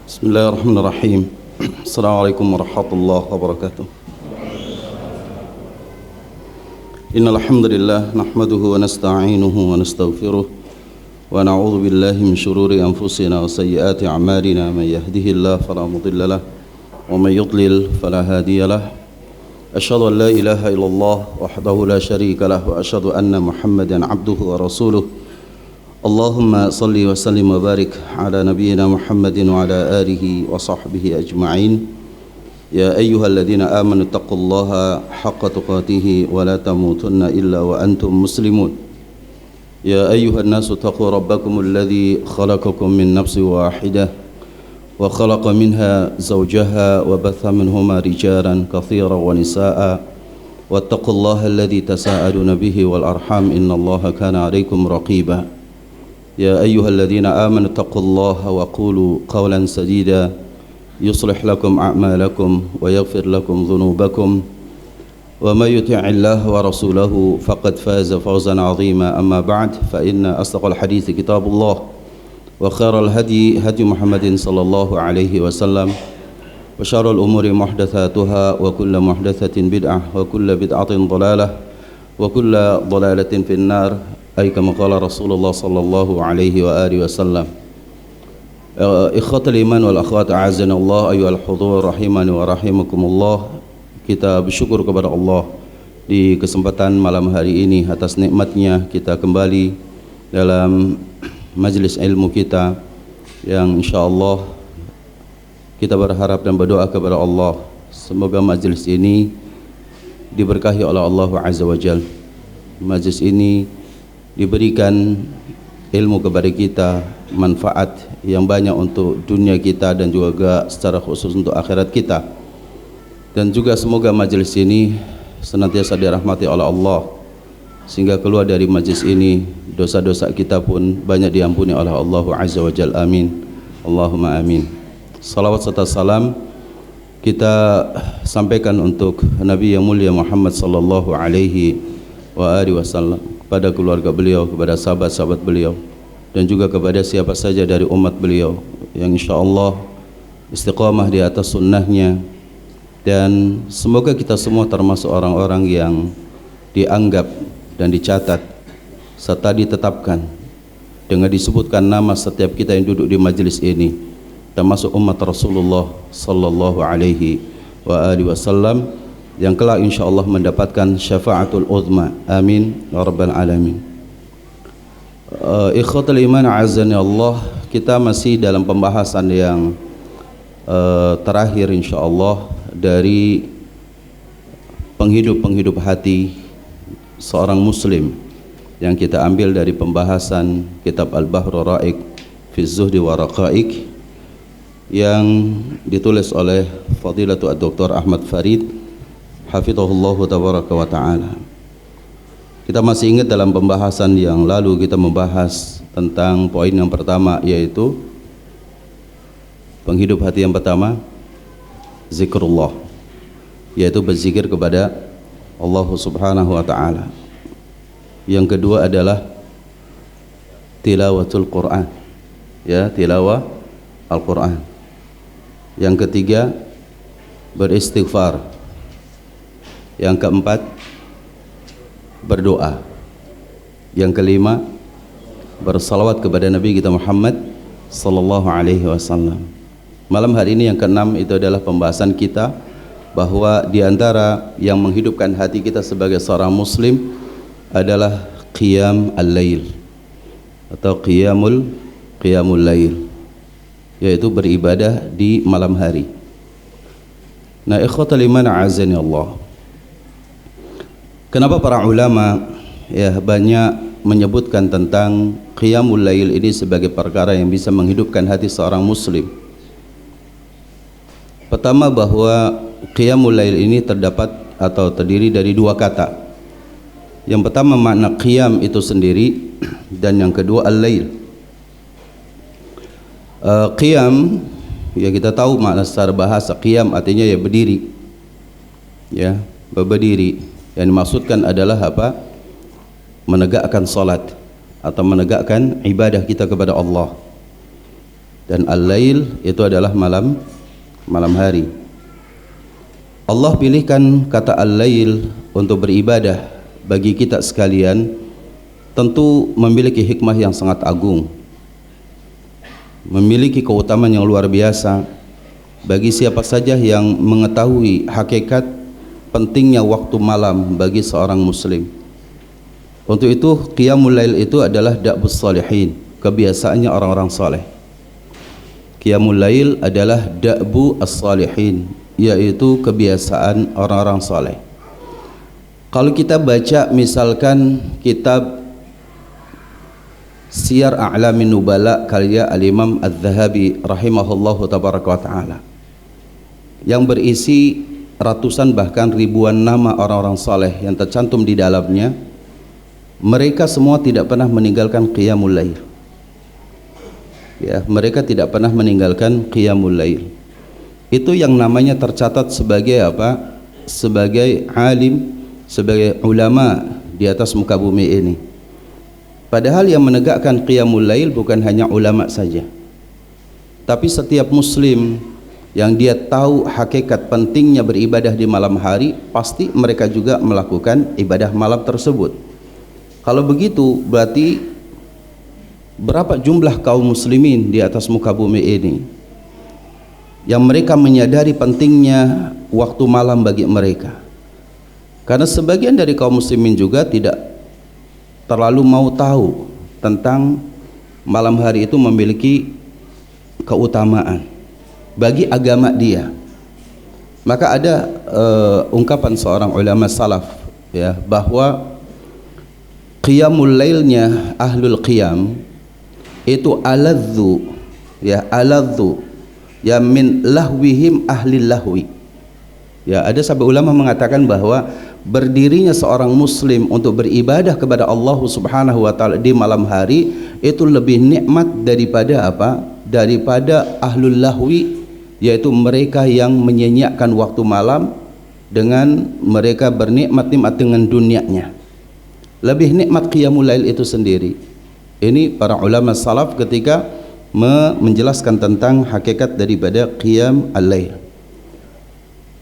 Bismillahirrahmanirrahim. Assalamualaikum warahmatullahi wabarakatuh. Innal hamdalillah nahmaduhu wa nasta'inuhu wa nastaghfiruh wa na'udzu billahi min shururi anfusina wa sayyiati a'malina man yahdihillahu fala mudilla lahu wa man yudlil fala hadiya lahu. Asyhadu an la ilaha illallah wahdahu la syarika lahu wa asyhadu anna Muhammadan 'abduhu wa rasuluh. Allahumma salli wa sallim wa barik ala nabiyyina Muhammadin wa ala alihi wa sahbihi ajma'in. Ya ayyuhalladzina amanu taqullaha haqqa tuqatih wa la tamutunna illa wa antum muslimun. Ya ayyuhan nasu taqu rabbakumul ladzi khalaqakum min nafsin wahidah wa khalaqa minha zawjaha wa batha minhuma rijalan katsiran wa nisaa'a wattaqullaha alladzi tasaaluna bihi wal arham innallaha kana 'alaikum raqiba. يا أيها الذين آمنوا اتقوا الله وقولوا قولا سديدا يصلح لكم أعمالكم ويغفر لكم ذنوبكم ومن يطع الله ورسوله فقد فاز فوزا عظيما. أما بعد فإن أصدق الحديث كتاب الله وخير الهدي هدي محمد صلى الله عليه وسلم وشر الأمور محدثاتها وكل محدثة بدعة وكل بدعة ضلالة وكل ضلالة في النار. Kama qala Rasulullah sallallahu alaihi wa alihi wasallam. Ikhwatul iman wal akhwat a'azzanallah ayyuhal hudur rahimani wa rahimakumullah. Kita bersyukur kepada Allah di kesempatan malam hari ini atas nikmatnya kita kembali dalam majlis ilmu kita yang insyaallah kita berharap dan berdoa kepada Allah semoga majlis ini diberkahi oleh Allah Azza wa Jalla. Majlis ini diberikan ilmu kepada kita, manfaat yang banyak untuk dunia kita dan juga secara khusus untuk akhirat kita. Dan juga semoga majlis ini senantiasa dirahmati oleh Allah sehingga keluar dari majlis ini dosa-dosa kita pun banyak diampuni oleh Allah Azza wa Jalla. Amin. Allahumma amin. Salawat serta salam kita sampaikan untuk Nabi yang mulia Muhammad sallallahu alaihi wa alihi wasallam, kepada keluarga beliau, kepada sahabat-sahabat beliau dan juga kepada siapa saja dari umat beliau yang insyaallah istiqamah di atas sunnahnya. Dan semoga kita semua termasuk orang-orang yang dianggap dan dicatat serta ditetapkan dengan disebutkan nama setiap kita yang duduk di majelis ini termasuk umat Rasulullah sallallahu alaihi wa alihi wasallam yang kelak insyaallah mendapatkan syafaatul uzma. Amin ya rabbal alamin. Ikhwatul iman a'azzani Allah, kita masih dalam pembahasan yang terakhir insyaallah dari penghidup hati seorang muslim yang kita ambil dari pembahasan kitab Al-Bahrul Ra'iq fi Zuhdi wa Raqa'iq yang ditulis oleh Fadilatul Dr. Ahmad Farid hafizahullahu tabaraka wa ta'ala. Kita masih ingat dalam pembahasan yang lalu kita membahas tentang poin yang pertama, yaitu penghidup hati yang pertama zikrullah, yaitu berzikir kepada Allah subhanahu wa ta'ala. Yang kedua adalah tilawatul Quran, ya, tilawah Al-Quran. Yang ketiga beristighfar. Yang keempat berdoa. Yang kelima bersalawat kepada Nabi kita Muhammad sallallahu alaihi wasallam. Malam hari ini yang keenam itu adalah pembahasan kita bahwa di antara yang menghidupkan hati kita sebagai seorang muslim adalah qiyam al-lail atau qiyamul lail, yaitu beribadah di malam hari. Nah, ikhwatul iman a'azzani Allah, kenapa para ulama banyak menyebutkan tentang qiyamul lail ini sebagai perkara yang bisa menghidupkan hati seorang muslim? Pertama, bahwa qiyamul lail ini terdapat atau terdiri dari dua kata. Yang pertama makna qiyam itu sendiri, dan yang kedua al-lail. Qiyam, ya kita tahu makna secara bahasa. Qiyam artinya ya berdiri, ya berdiri. Yang dimaksudkan adalah apa? Menegakkan salat atau menegakkan ibadah kita kepada Allah. dan al-lail itu adalah malam hari. Allah pilihkan kata al-lail untuk beribadah bagi kita sekalian, tentu memiliki hikmah yang sangat agung, memiliki keutamaan yang luar biasa bagi siapa saja yang mengetahui hakikat pentingnya waktu malam bagi seorang muslim. Untuk itu qiyamul lail itu adalah da'bus salihin, kebiasaannya orang-orang saleh. Qiyamul lail adalah da'bu as-salihin, yaitu kebiasaan orang-orang saleh. Kalau kita baca misalkan kitab Siyar A'lamin Nubala karya Al-Imam Adz-Dzahabi rahimahullahu tabaraka wa ta'ala, yang berisi ratusan bahkan ribuan nama orang-orang saleh yang tercantum di dalamnya, mereka semua tidak pernah meninggalkan qiyamul lail. Ya, mereka tidak pernah meninggalkan qiyamul lail. Itu yang namanya tercatat sebagai apa? Sebagai alim, sebagai ulama di atas muka bumi ini. Padahal yang menegakkan qiyamul lail bukan hanya ulama saja, tapi setiap muslim yang dia tahu hakikat pentingnya beribadah di malam hari, pasti mereka juga melakukan ibadah malam tersebut. Kalau begitu berarti berapa jumlah kaum muslimin di atas muka bumi ini yang mereka menyadari pentingnya waktu malam bagi mereka. Karena sebagian dari kaum muslimin juga tidak terlalu mau tahu tentang malam hari itu memiliki keutamaan bagi agama dia. Maka ada ungkapan seorang ulama salaf, ya, bahwa qiyamul lailnya ahlul qiyam itu aladzu, ya, aladzu ya min lahwihim ahli lahwi. Ya, ada sahabat ulama mengatakan bahwa berdirinya seorang muslim untuk beribadah kepada Allah Subhanahu wa taala di malam hari itu lebih nikmat daripada apa? Daripada ahlul lahwi, yaitu mereka yang menyanyiakan waktu malam dengan mereka bernikmat-nikmat dengan dunianya. Lebih nikmat qiyamul lail itu sendiri. Ini para ulama salaf ketika menjelaskan tentang hakikat daripada qiyam al-lail.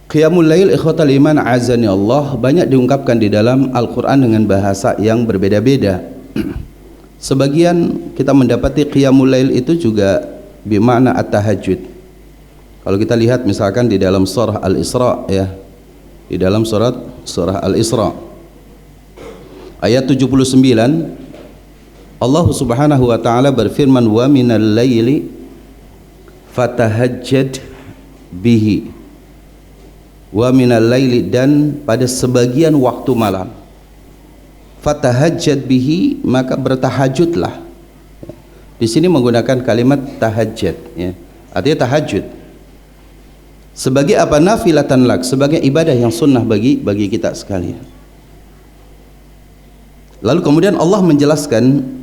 Qiyamul lail ikhwatal iman azani Allah banyak diungkapkan di dalam Al-Quran dengan bahasa yang berbeda-beda. Sebagian kita mendapati qiyamul lail itu juga bermakna at-tahajud. Kalau kita lihat misalkan di dalam surah Al-Isra, ya, di dalam surah Al-Isra ayat 79, Allah Subhanahu wa taala berfirman, wa minal laili fatahajjad bihi, wa minal laili, dan pada sebagian waktu malam, fatahajjad bihi, maka bertahajudlah. Di sini menggunakan kalimat tahajjud, ya, artinya tahajud. Sebagai apa? Nafilatan lak, sebagai ibadah yang sunnah bagi kita sekalian. Lalu kemudian Allah menjelaskan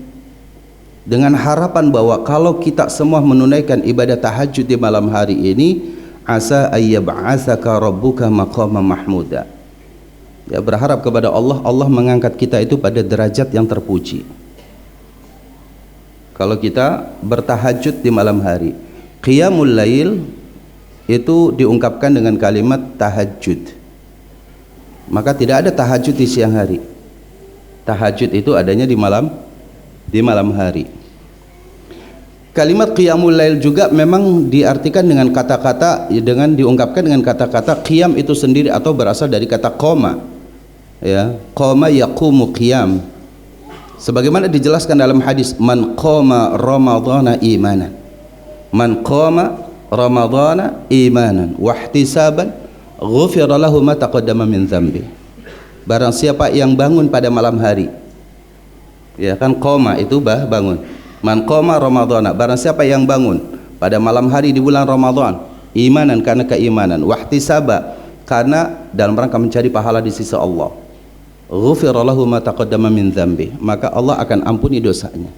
dengan harapan bahwa kalau kita semua menunaikan ibadah tahajud di malam hari ini, asa ayyab'atsaka rabbuka maqama mahmuda. Ya, berharap kepada Allah, Allah mengangkat kita itu pada derajat yang terpuji. Kalau kita bertahajud di malam hari, qiyamul lail itu diungkapkan dengan kalimat tahajud. Maka tidak ada tahajud di siang hari. Tahajud itu adanya di malam hari. Kalimat qiyamul lail juga memang diartikan dengan kata-kata, dengan diungkapkan dengan kata-kata qiyam itu sendiri, atau berasal dari kata qoma, ya, qoma yaqumu qiyam. Sebagaimana dijelaskan dalam hadis, man qama ramadhana imanan, man qama ramadhana imanan wahtisaban ghufira lahu ma taqaddama min dzambi. Barang siapa yang bangun pada malam hari, ya kan, qoma itu bangun. Man qama ramadhana, barang siapa yang bangun pada malam hari di bulan Ramadan, imanan, karena keimanan, wahtisaba, karena dalam rangka mencari pahala di sisi Allah, ghufira lahu ma taqaddama min dzambi, maka Allah akan ampuni dosanya.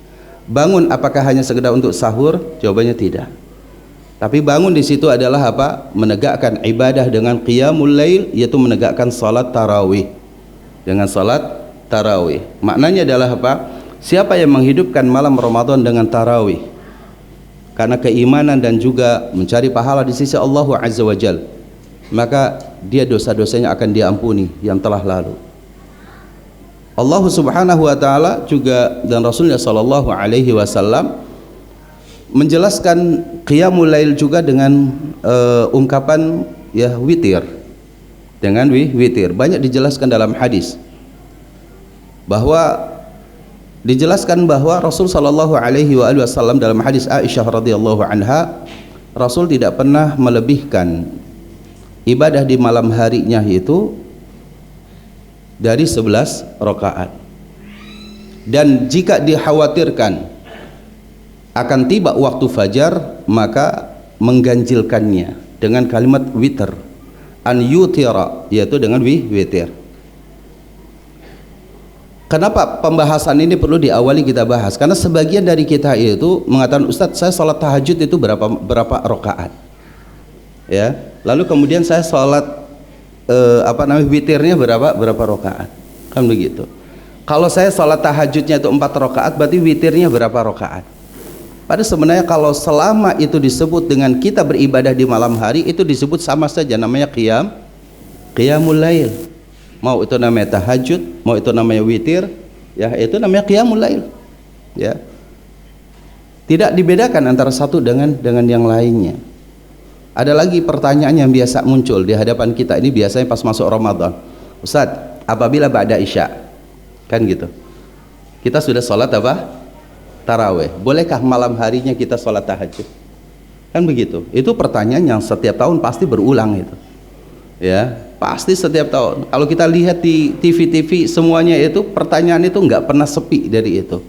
Bangun apakah hanya sekedar untuk sahur? Jawabannya tidak. Tapi bangun di situ adalah apa? Menegakkan ibadah dengan qiyamul lail, yaitu menegakkan salat tarawih. Dengan salat tarawih, maknanya adalah apa? Siapa yang menghidupkan malam Ramadan dengan tarawih, karena keimanan dan juga mencari pahala di sisi Allah Azza wa Jalla, maka dia dosa-dosanya akan diampuni yang telah lalu. Allah Subhanahu wa taala juga dan Rasulnya sallallahu alaihi wasallam menjelaskan qiyamul lail juga dengan ungkapan ya witir. Dengan witir banyak dijelaskan dalam hadis bahwa dijelaskan bahwa Rasul sallallahu alaihi wasallam dalam hadis Aisyah radhiyallahu anha, Rasul tidak pernah melebihkan ibadah di malam harinya itu dari 11 rakaat. Dan jika dikhawatirkan akan tiba waktu fajar, maka mengganjilkannya dengan kalimat witir, an yutira, yaitu dengan witir. Kenapa pembahasan ini perlu diawali kita bahas? Karena sebagian dari kita itu mengatakan, Ustadz, saya sholat tahajud itu berapa rakaat, ya. Lalu kemudian saya sholat witirnya berapa rakaat, kan begitu. Kalau saya sholat tahajudnya itu 4 rakaat, berarti witirnya berapa rakaat? Pada sebenarnya kalau selama itu disebut dengan kita beribadah di malam hari, itu disebut sama saja namanya qiyamul lail. Mau itu namanya tahajud, mau itu namanya witir, ya itu namanya qiyamul lail, ya. Tidak dibedakan antara satu dengan yang lainnya. Ada lagi pertanyaan yang biasa muncul di hadapan kita ini biasanya pas masuk Ramadan. Ustadz, apabila ba'da isya, kan gitu, kita sudah sholat tarawih, bolehkah malam harinya kita sholat tahajud? Kan begitu. Itu pertanyaan yang setiap tahun pasti berulang itu, ya. Pasti setiap tahun. Kalau kita lihat di TV-TV semuanya itu pertanyaan itu nggak pernah sepi dari itu.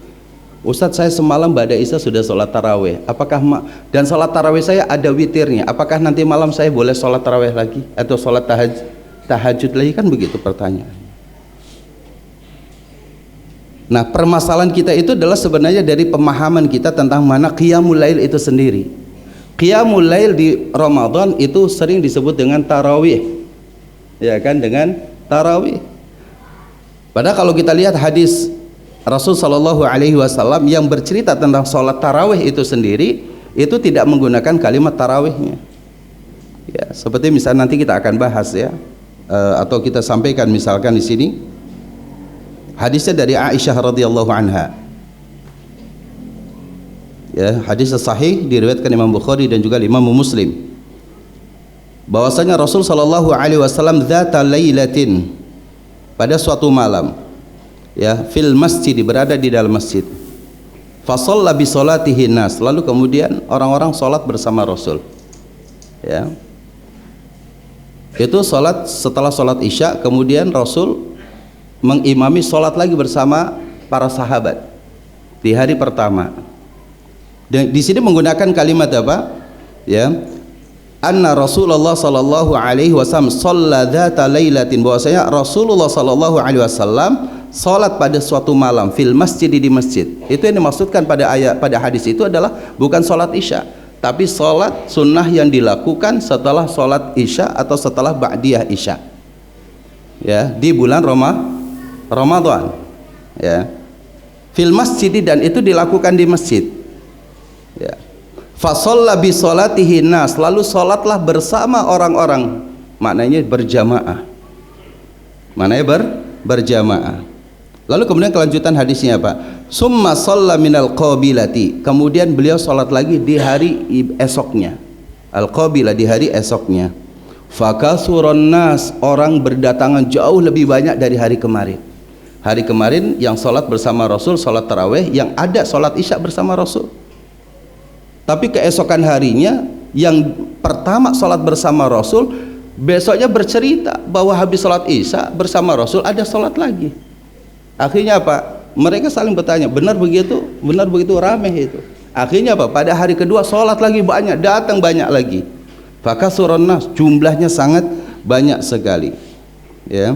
Ustadz, saya semalam ba'da isya sudah sholat tarawih. Apakah dan sholat tarawih saya ada witirnya? Apakah nanti malam saya boleh sholat tarawih lagi atau sholat tahajud lagi? Kan begitu pertanyaan. Nah, permasalahan kita itu adalah sebenarnya dari pemahaman kita tentang mana qiyamul lail itu sendiri. Qiyamul lail di Ramadan itu sering disebut dengan tarawih, ya kan, dengan tarawih. Padahal kalau kita lihat hadis Rasul sallallahu alaihi wasallam yang bercerita tentang sholat tarawih itu sendiri, itu tidak menggunakan kalimat tarawihnya, ya. Seperti misalnya nanti kita akan bahas, ya, atau kita sampaikan misalkan di sini hadisnya dari Aisyah radhiyallahu anha, ya, hadis sahih diriwayatkan Imam Bukhari dan juga Imam Muslim, bahwasanya Rasul sallallahu alaihi wasallam dzata lailatin, pada suatu malam, ya, fil masjid, berada di dalam masjid, fa shalla bi sholatihi nas, lalu kemudian orang-orang sholat bersama Rasul, ya. Itu sholat setelah sholat isya, kemudian Rasul mengimami sholat lagi bersama para sahabat di hari pertama. Dan di sini menggunakan kalimat apa? Ya, anna Rasulullah sallallahu alaihi wasallam shalla dzata lailatin, bahwasanya Rasulullah sallallahu alaihi wasallam salat pada suatu malam fil masjid, di masjid. Itu yang dimaksudkan pada hadis itu adalah bukan salat isya, tapi salat sunnah yang dilakukan setelah salat isya atau setelah ba'diyah isya, ya, di bulan Ramadan, ya, fil masjid, dan itu dilakukan di masjid, ya. Fa shalla bi sholatihi nas, lalu salatlah bersama orang-orang, maknanya berjamaah, berjamaah. Lalu kemudian kelanjutan hadisnya apa? Summa shalla minal qabilati, kemudian beliau salat lagi di hari esoknya, al-qabilah, di hari esoknya. Fakasuron nas, orang berdatangan jauh lebih banyak dari hari kemarin. Hari kemarin yang sholat bersama Rasul, sholat tarawih, yang ada sholat isya bersama Rasul. Tapi keesokan harinya, yang pertama sholat bersama Rasul, besoknya bercerita bahwa habis sholat isya bersama Rasul ada sholat lagi. Akhirnya apa? Mereka saling bertanya, benar begitu, ramai itu. Akhirnya apa? Pada hari kedua sholat lagi banyak, datang banyak lagi. Fakasuron nas, jumlahnya sangat banyak sekali, ya.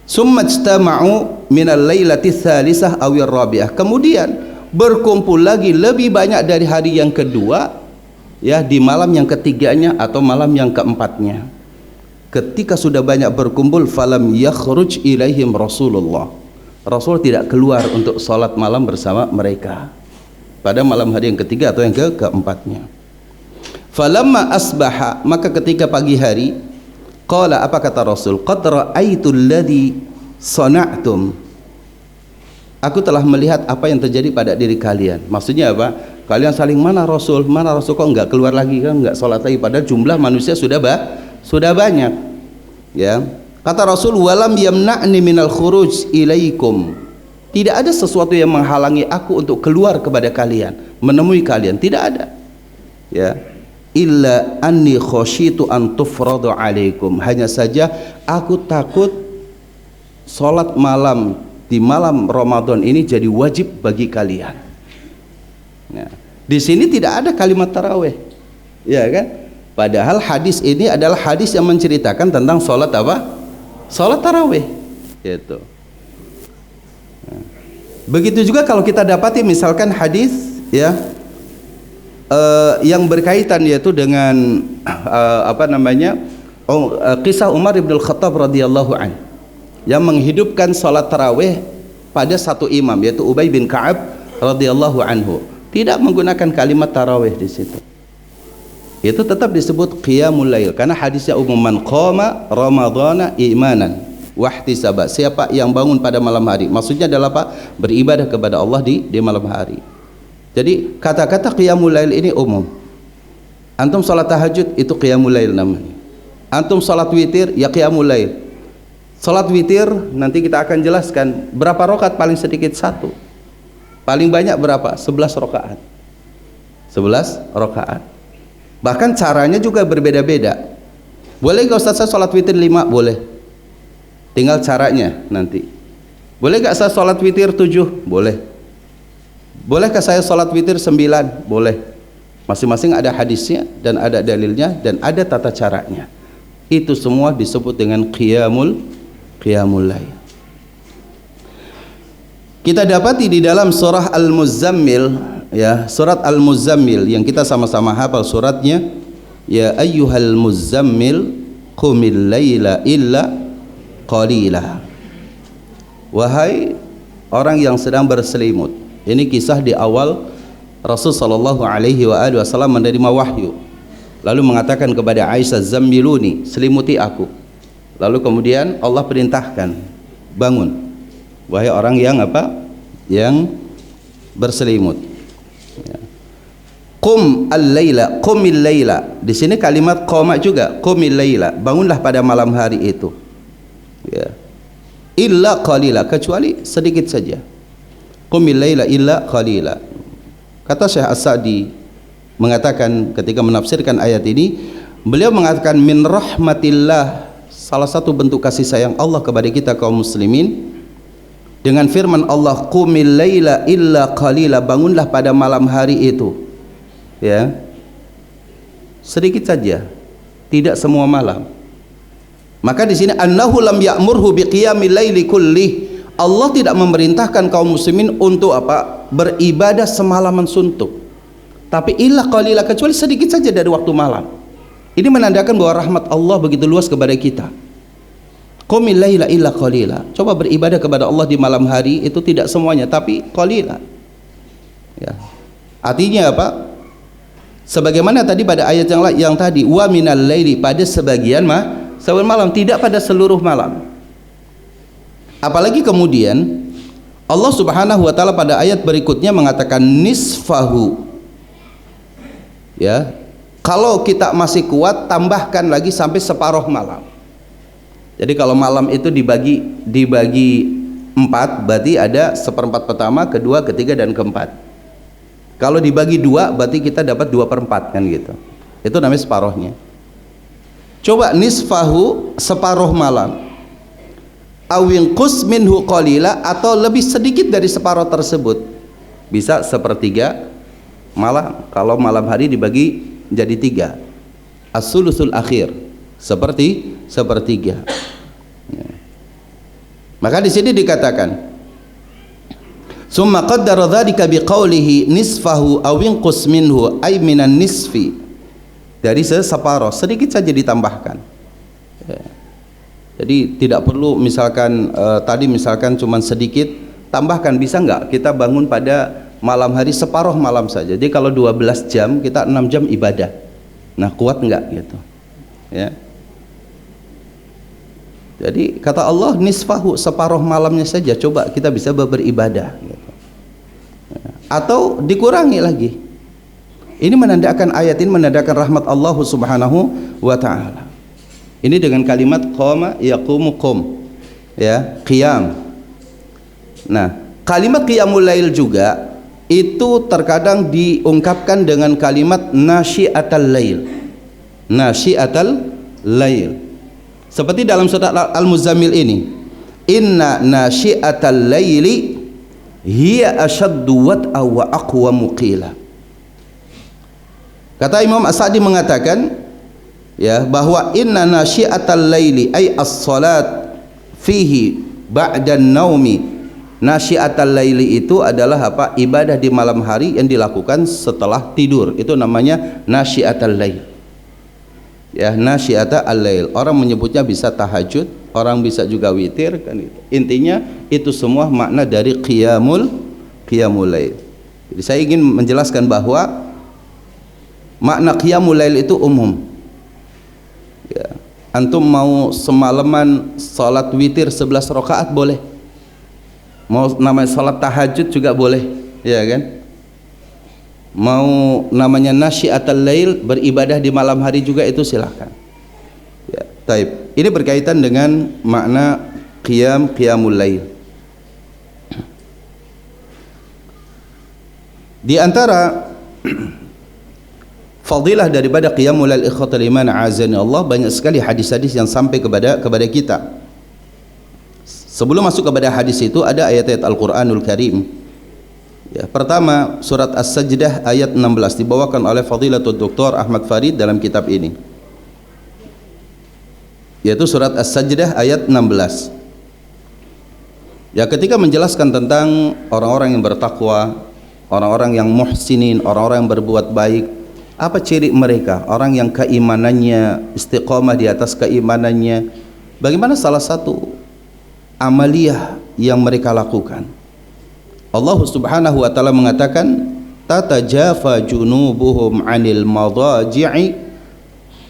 Summa ijtama'u minal lailati tsalisah awir rabi'ah, kemudian berkumpul lagi lebih banyak dari hari yang kedua, ya, di malam yang ketiganya atau malam yang keempatnya. Ketika sudah banyak berkumpul, falam yakhruj ilaihim Rasulullah, Rasul tidak keluar untuk sholat malam bersama mereka. pada malam hari yang ketiga atau yang keempatnya. Falamma asbaha, maka ketika pagi hari, qala, apa kata Rasul? Qad ra'aitu alladhi sana'tum. Aku telah melihat apa yang terjadi pada diri kalian. Maksudnya apa? Kalian saling, mana Rasul kok enggak keluar lagi, kan enggak sholat lagi, padahal jumlah manusia sudah banyak. Ya. Kata Rasul, walam yamna'ni minal khuruj ilaikum. Tidak ada sesuatu yang menghalangi aku untuk keluar kepada kalian, menemui kalian, tidak ada. Ya. Illa anni khasyitu an tufradu alaikum. Hanya saja aku takut sholat malam di malam Ramadan ini jadi wajib bagi kalian. Nah, di sini tidak ada kalimat tarawih, ya kan? Padahal hadis ini adalah hadis yang menceritakan tentang sholat apa? Sholat tarawih. Gitu. Nah, begitu juga kalau kita dapati misalkan hadis, ya, yang berkaitan yaitu dengan kisah Umar ibn al-Khattab radhiyallahu an yang menghidupkan sholat tarawih pada satu imam yaitu Ubay bin Ka'ab radhiyallahu anhu, tidak menggunakan kalimat tarawih di situ. Itu tetap disebut qiyamul lail karena hadisnya umum, man qama ramadhana imanan wahtisaba, siapa yang bangun pada malam hari, maksudnya adalah apa? Beribadah kepada Allah di malam hari. Jadi kata-kata qiyamul lail ini umum. Antum salat tahajud itu qiyamul lail namanya. Antum salat witir ya qiyamul lail. Salat witir nanti kita akan jelaskan berapa rakaat, paling sedikit 1. Paling banyak berapa? 11 rakaat. 11 rakaat. Bahkan caranya juga berbeda-beda. Boleh enggak Ustaz saya salat witir 5? Boleh. Tinggal caranya nanti. Boleh enggak saya salat witir 7? Boleh. Bolehkah saya sholat witir 9? Boleh. Masing-masing ada hadisnya dan ada dalilnya dan ada tata caranya. Itu semua disebut dengan qiyamul lail. Kita dapati di dalam surah Al-Muzammil, ya, surat Al-Muzammil yang kita sama-sama hafal suratnya, ya ayyuhal muzammil qumil laila illa qalila. Wahai orang yang sedang berselimut. Ini kisah di awal Rasul sallallahu alaihi wasallam menerima wahyu, lalu mengatakan kepada Aisyah, zammiluni, selimuti aku. Lalu kemudian Allah perintahkan, bangun wahai orang yang apa? Yang berselimut. Qum al-laila, qumil laila. Di sini kalimat qoma juga, qumil laila, bangunlah pada malam hari itu. Ya. Illa qalila, kecuali sedikit saja. Qumil laila illa qalila. Kata Syekh As-Sa'di mengatakan ketika menafsirkan ayat ini, beliau mengatakan min rahmatillah, salah satu bentuk kasih sayang Allah kepada kita kaum muslimin dengan firman Allah, qumil laila illa qalila, bangunlah pada malam hari itu. Ya. Sedikit saja, tidak semua malam. Maka di sini annahu lam ya'murhu biqiyamil laili kulli. Allah tidak memerintahkan kaum muslimin untuk apa? Beribadah semalaman suntuk. Tapi illa qalila, kecuali sedikit saja dari waktu malam. Ini menandakan bahwa rahmat Allah begitu luas kepada kita. Qumil laila illa qalila. Coba beribadah kepada Allah di malam hari itu tidak semuanya, tapi qalila. Ya. Artinya apa? Sebagaimana tadi pada ayat yang tadi, wa minal laili, pada sebagian malam, tidak pada seluruh malam. Apalagi kemudian Allah Subhanahu wa taala pada ayat berikutnya mengatakan nisfahu. Ya. Kalau kita masih kuat, tambahkan lagi sampai separuh malam. Jadi kalau malam itu dibagi 4, berarti ada 1/4 pertama, kedua, ketiga dan keempat. Kalau dibagi 2, berarti kita dapat 2/4 kan gitu. Itu namanya separuhnya. Coba nisfahu, separuh malam. Awinqus minhu qalila, atau lebih sedikit dari separuh tersebut. Bisa 1/3 malam. Kalau malam hari dibagi jadi 3. As-sulusul akhir, seperti 1/3. Ya. Maka di sini dikatakan summa qaddara dzalika biqaulihi nisfahu awinqus minhu, ay minan nisfi, dari separuh, sedikit saja ditambahkan. Ya. Jadi tidak perlu misalkan tadi misalkan cuma sedikit, tambahkan, bisa enggak kita bangun pada malam hari separuh malam saja. Jadi kalau 12 jam, kita 6 jam ibadah. Nah, kuat enggak gitu? Ya. Jadi kata Allah, nisfahu, separuh malamnya saja coba kita bisa beribadah gitu. Ya. Atau dikurangi lagi. Ini menandakan, ayat ini menandakan rahmat Allah Subhanahu wa taala. Ini dengan kalimat qama yaqumu qum. Ya, qiyam. Nah, kalimat qiyamul lail juga itu terkadang diungkapkan dengan kalimat nasyiatal lail. Nasyiatal lail. Seperti dalam surat Al-Muzammil ini, inna nasyiatal laili hiya ashaddu wat'a wa aqwamu qila. Kata Imam As-Sa'di mengatakan, ya, bahwa inna nasyiatal laili ay as-salat fihi ba'dan naumi. Nasyiatal laili itu adalah apa? Ibadah di malam hari yang dilakukan setelah tidur. Itu namanya nasyiatal lail. Ya, nasyiatal lail. Orang menyebutnya bisa tahajud, orang bisa juga witir kan itu. Intinya itu semua makna dari qiyamul lail. Jadi saya ingin menjelaskan bahwa makna qiyamul lail itu umum. Ya. Antum mau semalaman salat witir 11 rakaat boleh. Mau namanya salat tahajud juga boleh, ya kan? Mau namanya nasyiatal lail, beribadah di malam hari juga itu silahkan. Ya, taib. Ini berkaitan dengan makna qiyamul lail. Di antara fadilah daripada qiyamul lail ikhwatal iman azani Allah, banyak sekali hadis-hadis yang sampai kepada kita. Sebelum masuk kepada hadis itu ada ayat-ayat Al-Qur'anul Karim. Ya, pertama surat As-Sajdah ayat 16 dibawakan oleh Fadilatul Dr. Ahmad Farid dalam kitab ini. Yaitu surat As-Sajdah ayat 16. Ya, ketika menjelaskan tentang orang-orang yang bertakwa, orang-orang yang muhsinin, orang-orang yang berbuat baik, apa ciri mereka? Orang yang keimanannya istiqomah di atas keimanannya. Bagaimana salah satu amaliyah yang mereka lakukan? Allah Subhanahu wa taala mengatakan, tatajafa junubuhum 'anil madaji'i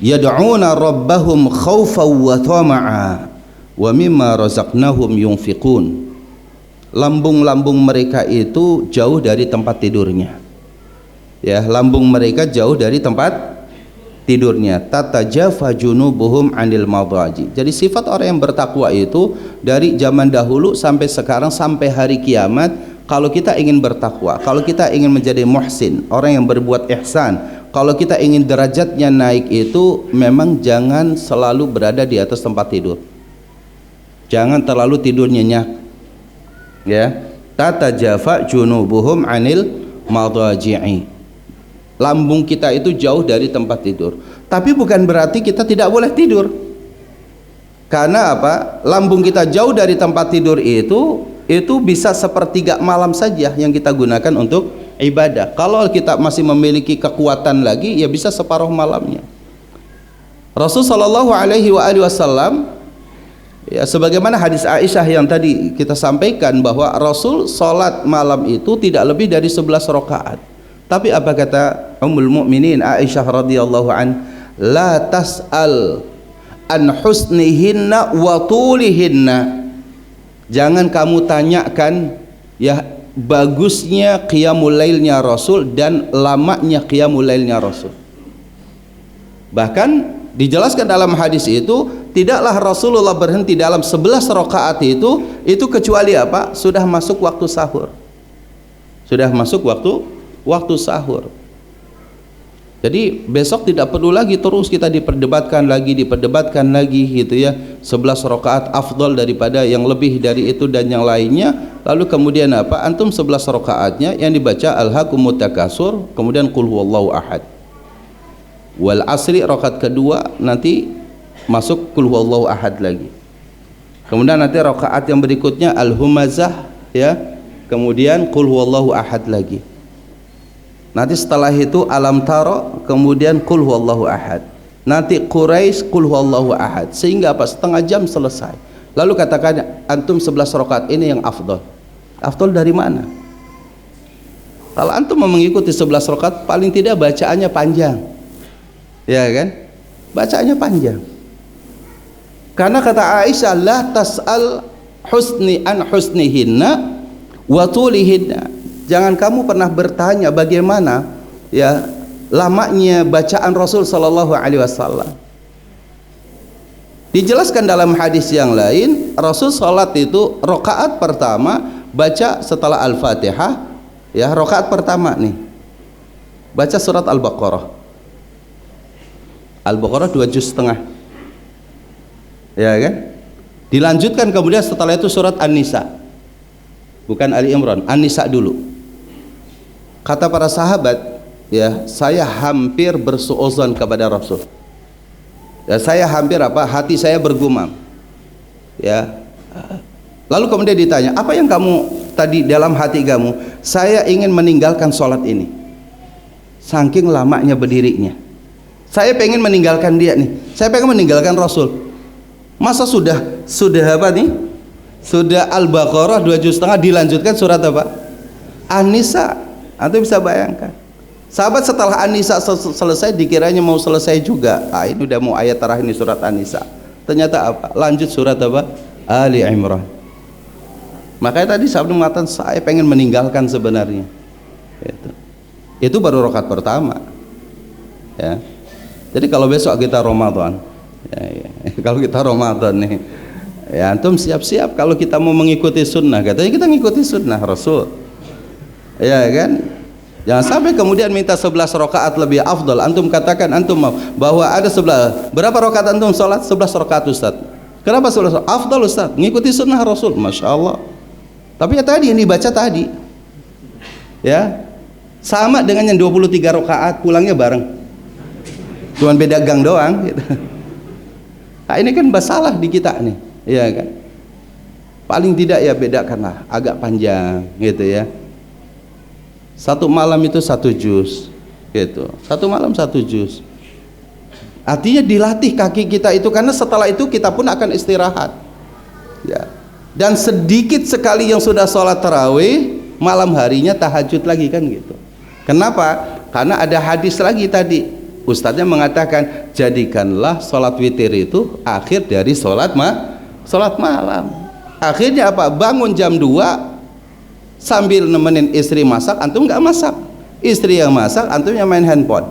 yad'una rabbahum khaufan wa tama'a wa mimma razaqnahum yunfiqun. Lambung-lambung mereka itu jauh dari tempat tidurnya. Ya, lambung mereka jauh dari tempat tidurnya. Tatajafa junubuhum 'anil madaji. Jadi sifat orang yang bertakwa itu dari zaman dahulu sampai sekarang sampai hari kiamat, kalau kita ingin bertakwa, kalau kita ingin menjadi muhsin, orang yang berbuat ihsan, kalau kita ingin derajatnya naik itu memang jangan selalu berada di atas tempat tidur. Jangan terlalu tidur nyenyak. Ya. Tatajafa junubuhum 'anil madaji'i. Lambung kita itu jauh dari tempat tidur. Tapi bukan berarti kita tidak boleh tidur. Karena apa? Lambung kita jauh dari tempat tidur itu bisa sepertiga malam saja yang kita gunakan untuk ibadah. Kalau kita masih memiliki kekuatan lagi, ya bisa separuh malamnya. Rasul sallallahu alaihi wasallam, ya, sebagaimana hadis Aisyah yang tadi kita sampaikan, bahwa Rasul salat malam itu tidak lebih dari 11 rakaat. Tapi apa kata Ummul Mukminin Aisyah radhiyallahu an, la tas'al an husnihinna wa tulihinna. Jangan kamu tanyakan ya bagusnya qiyamul lailnya Rasul dan lamanya qiyamul lailnya Rasul. Bahkan dijelaskan dalam hadis itu, tidaklah Rasulullah berhenti dalam 11 rakaat itu kecuali apa? Sudah masuk waktu sahur. Sudah masuk waktu sahur. Jadi besok tidak perlu lagi terus kita diperdebatkan lagi gitu ya. 11 rakaat afdal daripada yang lebih dari itu dan yang lainnya. Lalu kemudian apa? Antum 11 rakaatnya yang dibaca alhaakumut takasur, kemudian qul huwallahu ahad. Wal asri rakaat kedua nanti masuk qul huwallahu ahad lagi. Kemudian nanti rakaat yang berikutnya al-humazah ya. Kemudian qul huwallahu ahad lagi. Nanti setelah itu alam taro, kemudian qul huwallahu ahad. Nanti Quraisy qul huwallahu ahad. Sehingga apa? Setengah jam selesai. Lalu katakan antum 11 rakaat ini yang afdal. Afdal dari mana? Kalau antum mau mengikuti 11 rakaat, paling tidak bacaannya panjang. Ya kan? Bacaannya panjang. Karena kata Aisyah, la tas'al husni an husnihinna wa tulihinna. Jangan kamu pernah bertanya bagaimana ya lamanya bacaan Rasul sallallahu alaihi wasallam. Dijelaskan dalam hadis yang lain, Rasul salat itu rakaat pertama baca setelah Al-Fatihah, ya rakaat pertama nih baca surat Al-Baqarah. Al-Baqarah 2 juz setengah. Ya kan? Dilanjutkan kemudian setelah itu surat An-Nisa. Bukan Ali Imran, An-Nisa dulu. Kata para sahabat, ya, saya hampir bersuudzon kepada Rasul. Ya, saya hampir hati saya bergumam. Ya. Lalu kemudian ditanya, apa yang kamu tadi dalam hati kamu? Saya ingin meninggalkan sholat ini. Saking lamanya berdirinya. Saya pengen meninggalkan dia nih. Saya pengen meninggalkan Rasul. Masa sudah apa nih? Sudah Al-Baqarah 2 juz setengah dilanjutkan surat apa? An-Nisa. Anda bisa bayangkan. Sahabat setelah An-Nisa selesai dikiranya mau selesai juga. Ini udah mau ayat terakhir ini surat An-Nisa. Ternyata apa? Lanjut surat apa? Ali Imran. Makanya tadi sahabat mengatakan saya pengen meninggalkan sebenarnya. Itu baru rakaat pertama. Ya. Jadi kalau besok kita Ramadan, ya. Kalau kita Ramadan nih, ya antum siap-siap kalau kita mau mengikuti sunnah. Katanya kita ngikuti sunnah Rasul. Ya kan? Jangan sampai kemudian minta 11 rakaat lebih afdal. Antum katakan antum mau bahwa ada 11. Berapa rakaat antum sholat? 11 rakaat Ustaz. Kenapa 11? Afdal Ustaz, ngikuti sunnah Rasul. Masya Allah. Tapi ya tadi yang dibaca tadi, ya sama dengan yang 23 rakaat pulangnya bareng. Cuman beda gang doang. Gitu. Nah, ini kan masalah di kita nih, ya kan? Paling tidak ya bedakanlah agak panjang, gitu ya. Satu malam itu 1 juz, gitu. Satu malam 1 juz. Artinya dilatih kaki kita itu, karena setelah itu kita pun akan istirahat. Ya. Dan sedikit sekali yang sudah sholat tarawih, malam harinya tahajud lagi kan gitu. Kenapa? Karena ada hadis lagi tadi. Ustadznya mengatakan jadikanlah sholat witir itu akhir dari sholat malam. Akhirnya apa? Bangun jam 2 sambil nemenin istri masak, antum nggak masak, istri yang masak, antum yang main handphone,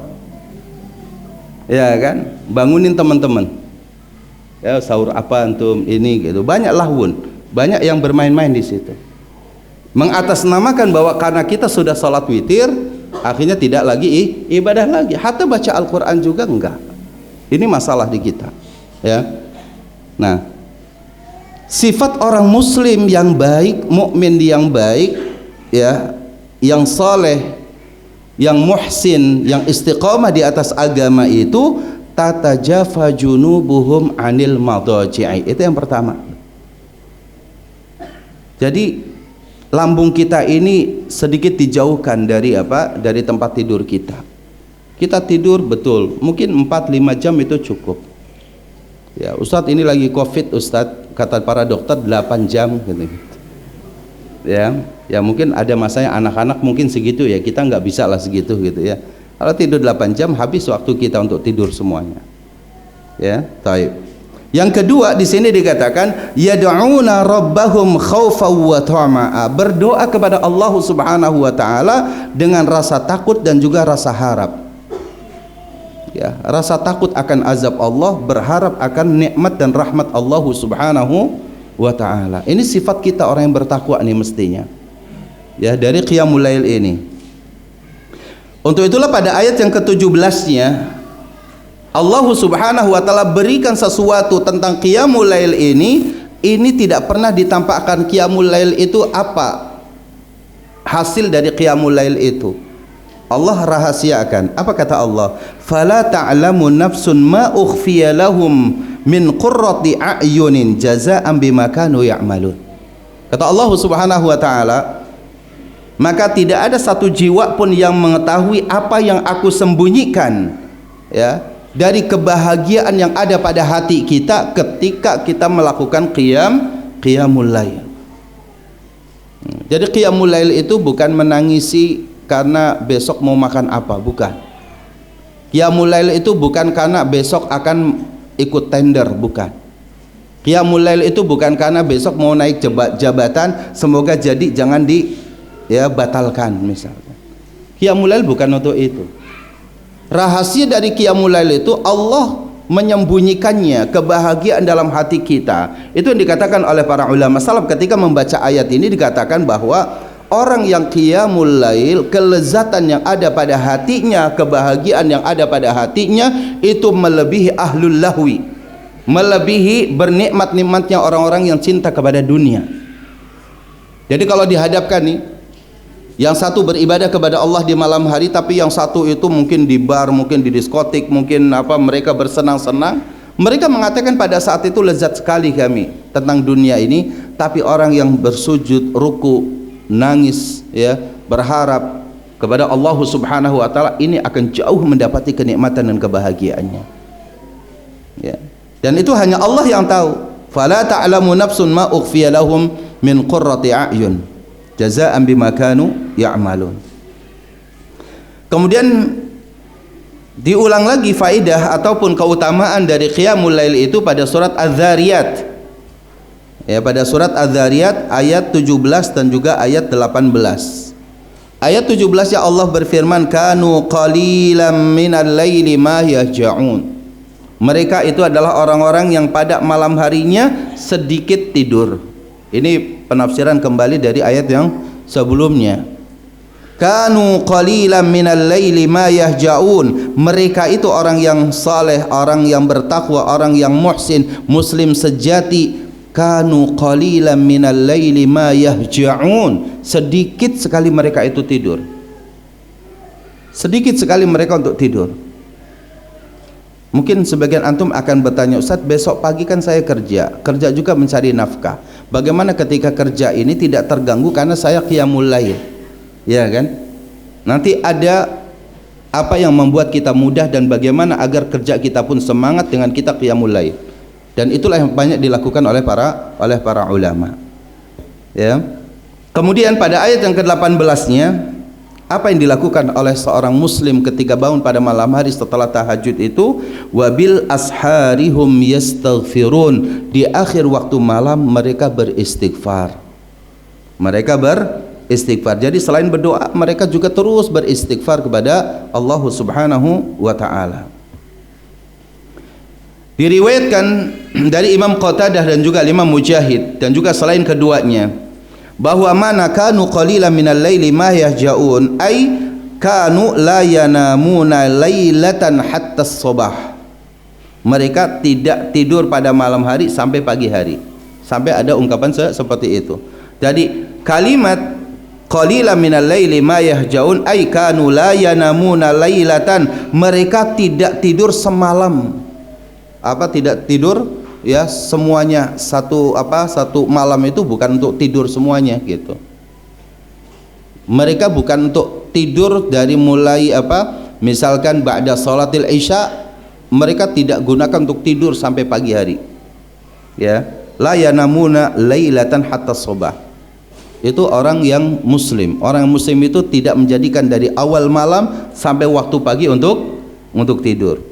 ya kan? Bangunin teman-teman, ya sahur apa antum ini gitu, banyak lahun, banyak yang bermain-main di situ, mengatasnamakan bahwa karena kita sudah sholat witir, akhirnya tidak lagi ibadah lagi, hatta baca Al-Quran juga enggak. Ini masalah di kita, ya. Nah, sifat orang muslim yang baik, mukmin yang baik, ya, yang saleh, yang muhsin, yang istiqamah di atas agama itu tatajafa junubuhum anil madaji'i. Itu yang pertama. Jadi lambung kita ini sedikit dijauhkan dari apa? Dari tempat tidur kita. Kita tidur betul, mungkin 4-5 jam itu cukup. Ya, Ustadz ini lagi COVID, Ustadz, kata para dokter 8 jam gitu. Ya mungkin ada masanya anak-anak mungkin segitu ya, kita nggak bisa lah segitu gitu ya. Kalau tidur 8 jam habis waktu kita untuk tidur semuanya. Ya, taib. Yang kedua di sini dikatakan yad'una rabbahum khaufan wa tama'a, berdoa kepada Allah Subhanahu wa taala dengan rasa takut dan juga rasa harap. Ya, rasa takut akan azab Allah, berharap akan nikmat dan rahmat Allah Subhanahu wa taala. Ini sifat kita orang yang bertakwa nih mestinya. Ya, dari qiyamul lail ini. Untuk itulah pada ayat yang ke-17-nya Allah Subhanahu wa taala berikan sesuatu tentang qiyamul lail ini tidak pernah ditampakkan qiyamul lail itu apa hasil dari qiyamul lail itu. Allah rahasiakan. Apa kata Allah? Fala ta'lamu nafsun ma ukhfiya lahum min qurrati a'yunin jazaa'an bima kanu ya'malun. Kata Allah Subhanahu wa taala, maka tidak ada satu jiwa pun yang mengetahui apa yang aku sembunyikan, ya, dari kebahagiaan yang ada pada hati kita ketika kita melakukan qiyamul lail. Jadi qiyamul lail itu bukan menangisi karena besok mau makan apa, bukan. Qiyamul lail itu bukan karena besok akan ikut tender, bukan. Qiyamul lail itu bukan karena besok mau naik jabatan, semoga jadi, jangan batalkan misalnya. Qiyamul lail bukan untuk itu. Rahasia dari qiyamul lail itu Allah menyembunyikannya kebahagiaan dalam hati kita. Itu yang dikatakan oleh para ulama salaf ketika membaca ayat ini, dikatakan bahwa orang yang qiyamul lail, kelezatan yang ada pada hatinya, kebahagiaan yang ada pada hatinya itu melebihi ahlul lahwi, melebihi bernikmat-nikmatnya orang-orang yang cinta kepada dunia. Jadi kalau dihadapkan nih, yang satu beribadah kepada Allah di malam hari, tapi yang satu itu mungkin di bar, mungkin di diskotik, mungkin mereka bersenang-senang. Mereka mengatakan pada saat itu lezat sekali kami tentang dunia ini, tapi orang yang bersujud, ruku, nangis, berharap kepada Allah Subhanahu wa taala, ini akan jauh mendapati kenikmatan dan kebahagiaannya. Dan itu hanya Allah yang tahu. Fala ta'lamu nafsun ma ukhfiya lahum min qurrati a'yun jazaan bima kanu ya'malun. Kemudian diulang lagi faidah ataupun keutamaan dari qiyamul lail itu pada surat Az-Zariyat. Pada surat Az-Zariyat ayat 17 dan juga ayat 18. Ayat 17 ya Allah berfirman, kanu qalilan minal laili ma yahja'un. Mereka itu adalah orang-orang yang pada malam harinya sedikit tidur. Ini penafsiran kembali dari ayat yang sebelumnya. Kanu qalilan minal laili ma yahja'un. Mereka itu orang yang saleh, orang yang bertakwa, orang yang muhsin, muslim sejati. Kanu qalilan minal laili ma yahja'un. Sedikit sekali mereka itu tidur. Sedikit sekali mereka untuk tidur. Mungkin sebagian antum akan bertanya, Ustaz, besok pagi kan saya kerja juga mencari nafkah. Bagaimana ketika kerja ini tidak terganggu karena saya qiyamul lail? Ya kan? Nanti ada apa yang membuat kita mudah dan bagaimana agar kerja kita pun semangat dengan kita qiyamul lail. Dan itulah yang banyak dilakukan oleh para ulama. Ya. Kemudian pada ayat yang ke-18-nya, apa yang dilakukan oleh seorang muslim ketika bangun pada malam hari setelah tahajud itu, wabil asharihum yastaghfirun. Di akhir waktu malam mereka beristighfar. Mereka beristighfar. Jadi selain berdoa, mereka juga terus beristighfar kepada Allah Subhanahu wa taala. Diriwayatkan dari Imam Qatadah dan juga Imam Mujahid dan juga selain keduanya, bahwa mana kanu qalilan minal laili ma yahja'un, ay kanu la yanamuna lailatan hatta as-subah. Mereka tidak tidur pada malam hari sampai pagi hari. Sampai ada ungkapan seperti itu. Jadi kalimat qalilan minal laili ma yahja'un ay kanu la yanamuna lailatan, mereka tidak tidur semalam. Tidak tidur semuanya satu malam itu bukan untuk tidur semuanya gitu. Mereka bukan untuk tidur dari mulai misalkan ba'da salatil isya, mereka tidak gunakan untuk tidur sampai pagi hari. La yanamuna lailatan hatta subah. Itu orang yang muslim. Orang muslim itu tidak menjadikan dari awal malam sampai waktu pagi untuk tidur.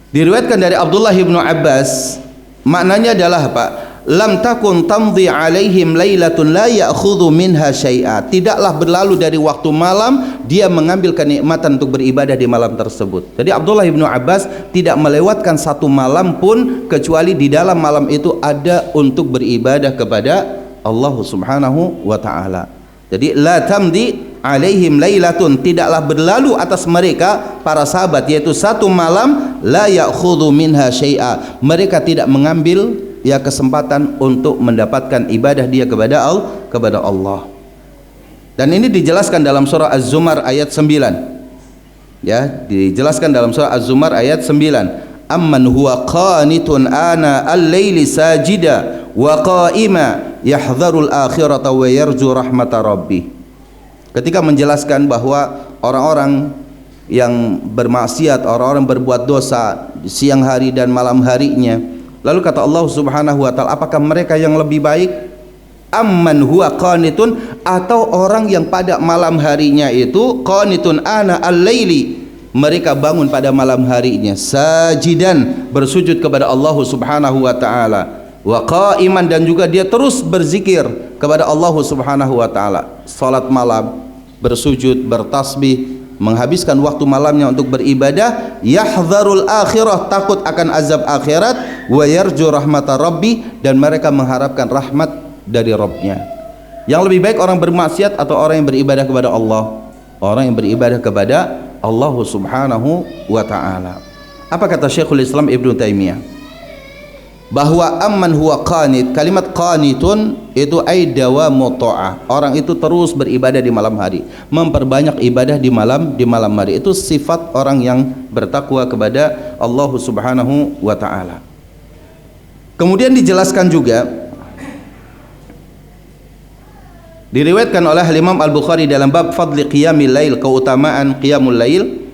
Diriwayatkan dari Abdullah bin Abbas, maknanya adalah lam takun tamdhi alaihim lailatun la ya'khudhu minha syai'a. Tidaklah berlalu dari waktu malam dia mengambil kenikmatan untuk beribadah di malam tersebut. Jadi Abdullah bin Abbas tidak melewatkan satu malam pun kecuali di dalam malam itu ada untuk beribadah kepada Allah Subhanahu wa taala. Jadi la tamdi alaihim lailatun, tidaklah berlalu atas mereka para sahabat, yaitu satu malam, la ya'khudhu minha syai'a, mereka tidak mengambil kesempatan untuk mendapatkan ibadah dia kepada Allah. Dan ini dijelaskan dalam surah Az-Zumar ayat 9. Dijelaskan dalam surah Az-Zumar ayat 9. Amman huwa qanitun ana al-laili sajida wa qa'ima yahdharul akhirata wa yarju rahmata rabbih. Ketika menjelaskan bahwa orang-orang yang bermaksiat, orang-orang berbuat dosa di siang hari dan malam harinya, lalu kata Allah Subhanahu wa taala, apakah mereka yang lebih baik? Amman huwa qanitun, atau orang yang pada malam harinya itu qanitun ana al-laili, mereka bangun pada malam harinya sajidan, bersujud kepada Allah Subhanahu wa taala, wa qaiman, dan juga dia terus berzikir kepada Allah Subhanahu wa taala, salat malam, bersujud, bertasbih, menghabiskan waktu malamnya untuk beribadah, yahdharul akhirah, takut akan azab akhirat, wa yarju rahmata rabbi, dan mereka mengharapkan rahmat dari Rabbnya. Yang lebih baik orang bermaksiat atau orang yang beribadah kepada Allah? Orang yang beribadah kepada Allah Subhanahu wa ta'ala. Apa kata Syekhul Islam Ibnu Taimiyah? Bahwa amman huwa qanit, kalimat qanitun itu ay dawamu ta'ah, orang itu terus beribadah di malam hari, memperbanyak ibadah di malam hari. Itu sifat orang yang bertakwa kepada Allah Subhanahu wa ta'ala. Kemudian dijelaskan juga, diriwayatkan oleh Imam Al-Bukhari dalam bab fadli qiyamil lail, keutamaan qiyamul lail,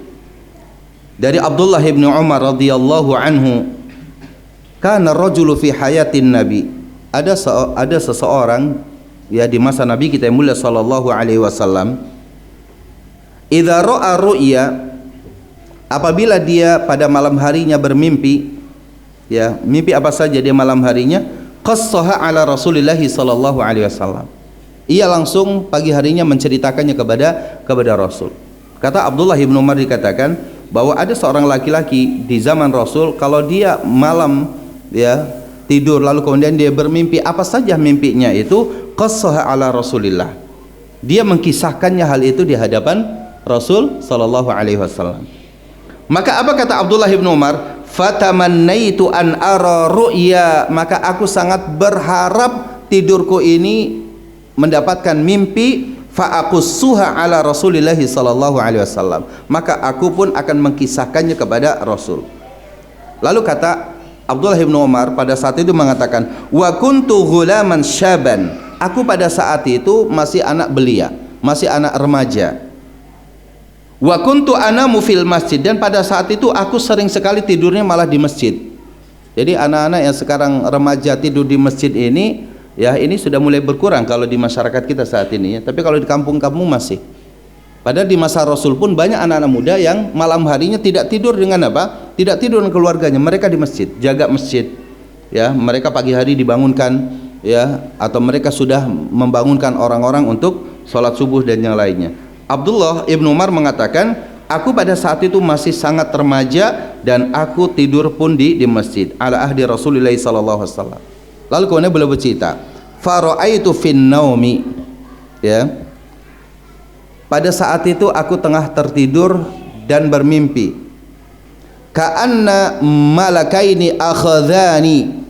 dari Abdullah bin Umar radhiyallahu anhu, kana rajulu fi hayatin nabi, ada seseorang ya di masa Nabi kita yang mulia sallallahu alaihi wasallam, idza ra'a ru'ya, apabila dia pada malam harinya bermimpi, ya mimpi apa saja dia malam harinya, qassaha ala Rasulillah sallallahu alaihi wasallam, ia langsung pagi harinya menceritakannya kepada Rasul. Kata Abdullah bin Umar, dikatakan bahwa ada seorang laki-laki di zaman Rasul, kalau dia malam ya tidur lalu kemudian dia bermimpi apa saja mimpinya itu, qassaha ala Rasulillah, dia mengkisahkannya hal itu di hadapan Rasul sallallahu alaihi wasallam. Maka apa kata Abdullah bin Umar? Fatamannaitu an ara ru'ya, maka aku sangat berharap tidurku ini mendapatkan mimpi, fa'aqussuha ala Rasulillah sallallahu alaihi wasallam, maka aku pun akan mengkisahkannya kepada Rasul. Lalu kata Abdullah bin Umar pada saat itu mengatakan, wa kuntu ghulaman syaban, aku pada saat itu masih anak belia, masih anak remaja. Wa kuntu anamu fil masjid, dan pada saat itu aku sering sekali tidurnya malah di masjid. Jadi anak-anak yang sekarang remaja tidur di masjid ini, ya ini sudah mulai berkurang kalau di masyarakat kita saat ini ya. Tapi kalau di kampung-kampung masih. Padahal di masa Rasul pun banyak anak-anak muda yang malam harinya tidak tidur dengan apa? Tidak tidur dengan keluarganya, mereka di masjid, jaga masjid. Ya, mereka pagi hari dibangunkan ya, atau mereka sudah membangunkan orang-orang untuk sholat subuh dan yang lainnya. Abdullah ibnu Umar mengatakan, aku pada saat itu masih sangat remaja dan aku tidur pun di masjid ala ahdi Rasulullah sallallahu alaihi wasallam. Lalu kemudian beliau bercerita, fara'aitu fin naumi, ya, pada saat itu aku tengah tertidur dan bermimpi, ka'anna malakaini akhadhani,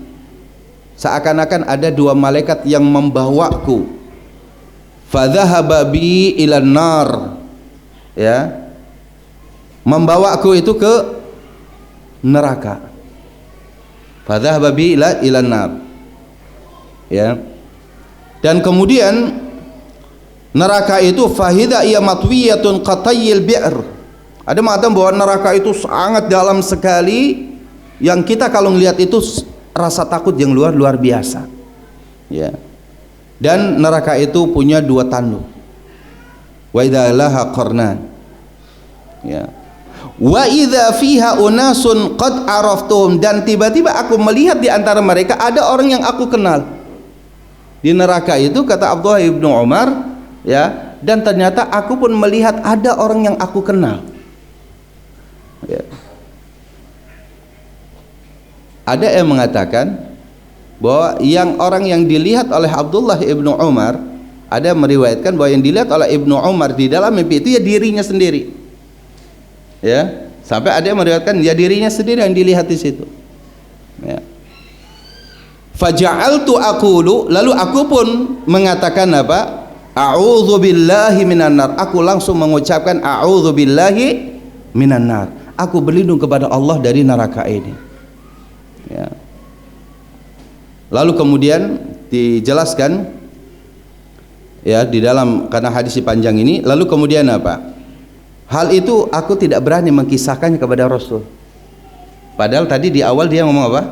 seakan-akan ada dua malaikat yang membawaku, fadhahaba bi ilan nar, ya, membawaku itu ke neraka, fadhahaba bi ilan nar, ya, dan kemudian neraka itu fahida ia matwiyatun qatayil bi'r, ada mengatakan bahwa neraka itu sangat dalam sekali, yang kita kalau melihat itu rasa takut yang luar biasa ya. Dan neraka itu punya dua tanduk, wa idza laha qarnan, ya, wa idza fiha unasun qad araftuhum, dan tiba-tiba aku melihat di antara mereka ada orang yang aku kenal. Di neraka itu kata Abdullah ibnu Umar, ya, dan ternyata aku pun melihat ada orang yang aku kenal, ya. Ada yang mengatakan bahwa orang yang dilihat oleh Abdullah ibnu Umar, ada yang meriwayatkan bahwa yang dilihat oleh Ibnu Umar di dalam mimpi itu ya dirinya sendiri, ya, sampai ada yang meriwayatkan ya dirinya sendiri yang dilihat di situ, ya. Faja'altu aqulu, lalu aku pun mengatakan apa? A'udzu billahi minan nar. Aku langsung mengucapkan a'udzu billahi minan nar. Aku berlindung kepada Allah dari neraka ini. Ya. Lalu kemudian dijelaskan ya di dalam, karena hadis panjang ini, lalu kemudian apa? Hal itu aku tidak berani mengkisahkannya kepada Rasul. Padahal tadi di awal dia ngomong apa?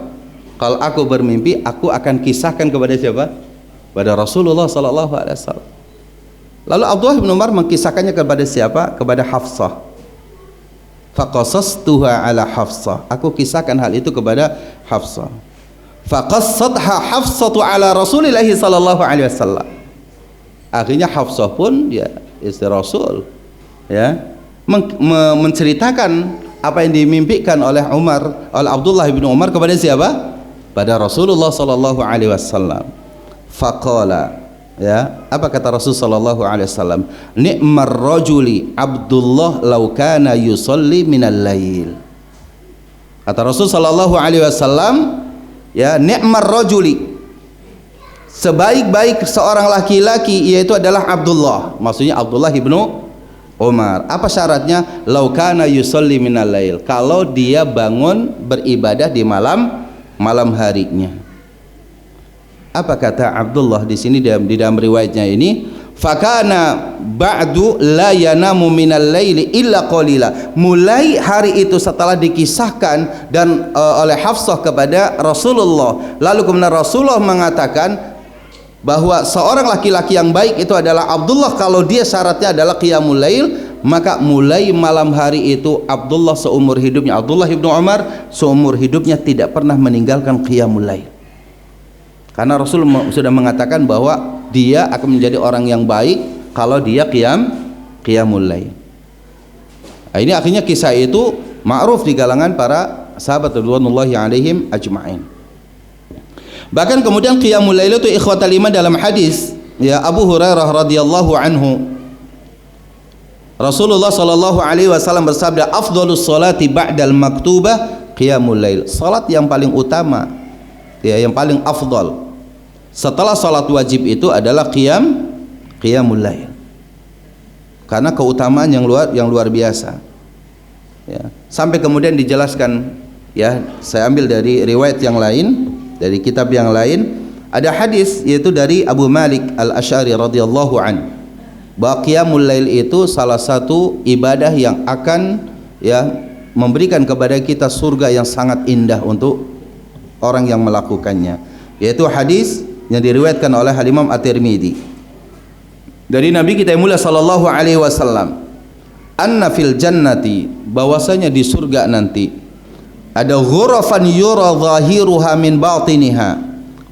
Kalau aku bermimpi, aku akan kisahkan kepada siapa? Pada Rasulullah sallallahu alaihi wasallam. Lalu Abdullah bin Umar mengkisahkannya kepada siapa? Kepada Hafsah. Faqasastuha ala Hafsah. Aku kisahkan hal itu kepada Hafsah. Faqassatha Hafsatu ala Rasulillah sallallahu alaihi wasallam. Akhirnya Hafsah pun ya istri Rasul ya menceritakan apa yang dimimpikan oleh Abdullah bin Umar kepada siapa? Pada Rasulullah sallallahu alaihi wasallam. Faqala, ya, apa kata Rasul sallallahu alaihi wasallam? Ni'mar rajuli Abdullah law kana yusalli minal lail. Kata Rasul sallallahu alaihi wasallam, ya, ni'mar rajuli, sebaik-baik seorang laki-laki yaitu adalah Abdullah. Maksudnya Abdullah ibnu Umar. Apa syaratnya? Law kana yusalli minal lail. Kalau dia bangun beribadah di malam harinya. Apa kata Abdullah di sini di dalam riwayatnya ini? Fakana ba'du la yanamu minal laili illa qalila. Mulai hari itu setelah dikisahkan dan oleh Hafsah kepada Rasulullah, lalu kemudian Rasulullah mengatakan bahwa seorang laki-laki yang baik itu adalah Abdullah kalau dia syaratnya adalah qiyamul lail, maka mulai malam hari itu Abdullah seumur hidupnya, Abdullah ibnu Umar seumur hidupnya tidak pernah meninggalkan qiyamul lail. Karena Rasul sudah mengatakan bahwa dia akan menjadi orang yang baik kalau dia qiyamul lail. Nah, ini akhirnya kisah itu ma'ruf di kalangan para sahabat radhiyallahu alaihim ajma'in. Bahkan kemudian qiyamul lail itu ikhwatal iman dalam hadis ya Abu Hurairah radhiyallahu anhu, Rasulullah sallallahu alaihi wasallam bersabda, afdhalus salati ba'dal maktubah qiyamul lail. Salat yang paling utama, ya, yang paling afdal setelah salat wajib itu adalah qiyamul lail. Karena keutamaan yang luar biasa. Ya. Sampai kemudian dijelaskan, ya, saya ambil dari riwayat yang lain, dari kitab yang lain, ada hadis yaitu dari Abu Malik Al-Asy'ari radhiyallahu an, bahwa qiyamul lail itu salah satu ibadah yang akan, ya, memberikan kepada kita surga yang sangat indah untuk orang yang melakukannya. Yaitu hadis yang diriwayatkan oleh Imam At-Tirmidzi dari Nabi kita yang mulia sallallahu alaihi wasallam, anna fil jannati, bahwasanya di surga nanti ada ghurafan yura zahiruha min batiniha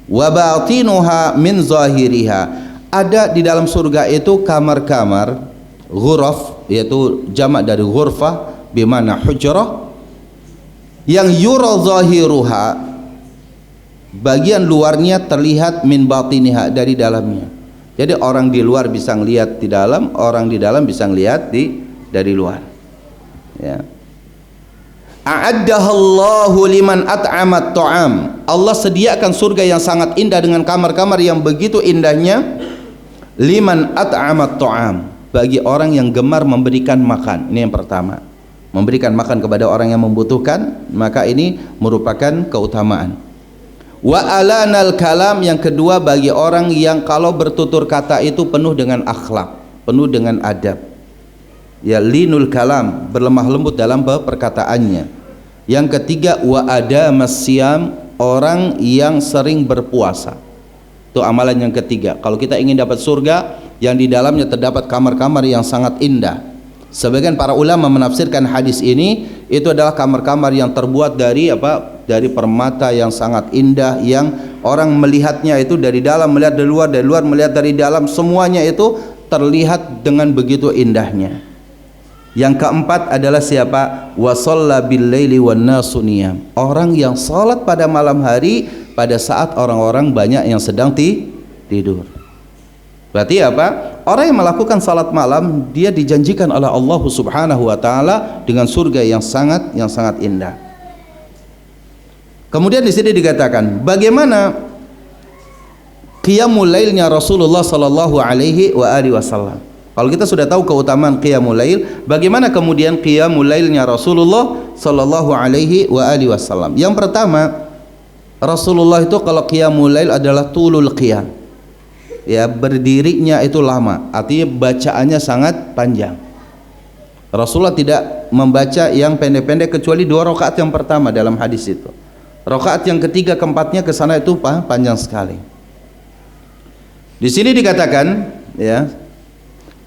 wa batinuha min zahiriha. Ada di dalam surga itu kamar-kamar, ghuraf yaitu jamak dari ghurfah bimana hujrah, yang yura zahiruha, bagian luarnya terlihat min batiniha, dari dalamnya. Jadi orang di luar bisa ngelihat di dalam, orang di dalam bisa ngelihat dari luar. Ya. A'addahallahu liman at'amat ta'am. Allah sediakan surga yang sangat indah dengan kamar-kamar yang begitu indahnya. Liman at'amat ta'am, bagi orang yang gemar memberikan makan. Ini yang pertama, memberikan makan kepada orang yang membutuhkan, maka ini merupakan keutamaan. Wa alanal kalam, yang kedua bagi orang yang kalau bertutur kata itu penuh dengan akhlak, penuh dengan adab. Ya, linul kalam, berlemah lembut dalam perkataannya. Yang ketiga wa adamas siyam, orang yang sering berpuasa. Itu amalan yang ketiga. Kalau kita ingin dapat surga yang di dalamnya terdapat kamar-kamar yang sangat indah, sebagian para ulama menafsirkan hadis ini itu adalah kamar-kamar yang terbuat dari apa? Dari permata yang sangat indah, yang orang melihatnya itu dari dalam melihat dari luar, dari luar melihat dari dalam, semuanya itu terlihat dengan begitu indahnya. Yang keempat adalah siapa? Wa shalla bil laili wan nasu niyam, orang yang salat pada malam hari pada saat orang-orang banyak yang sedang tidur. Berarti apa? Orang yang melakukan salat malam dia dijanjikan oleh Allah Subhanahu wa taala dengan surga yang sangat indah. Kemudian di sini dikatakan bagaimana qiyamul lailnya Rasulullah sallallahu alaihi wasallam. Kalau kita sudah tahu keutamaan qiyamul lail, bagaimana kemudian qiyamul lailnya Rasulullah sallallahu alaihi wasallam? Yang pertama, Rasulullah itu kalau qiyamul lail adalah tulul qiyam. Ya, berdirinya itu lama, artinya bacaannya sangat panjang. Rasulullah tidak membaca yang pendek-pendek kecuali 2 rakaat yang pertama dalam hadis itu. Rakaat yang ketiga, keempatnya ke sana itu panjang sekali. Di sini dikatakan, ya,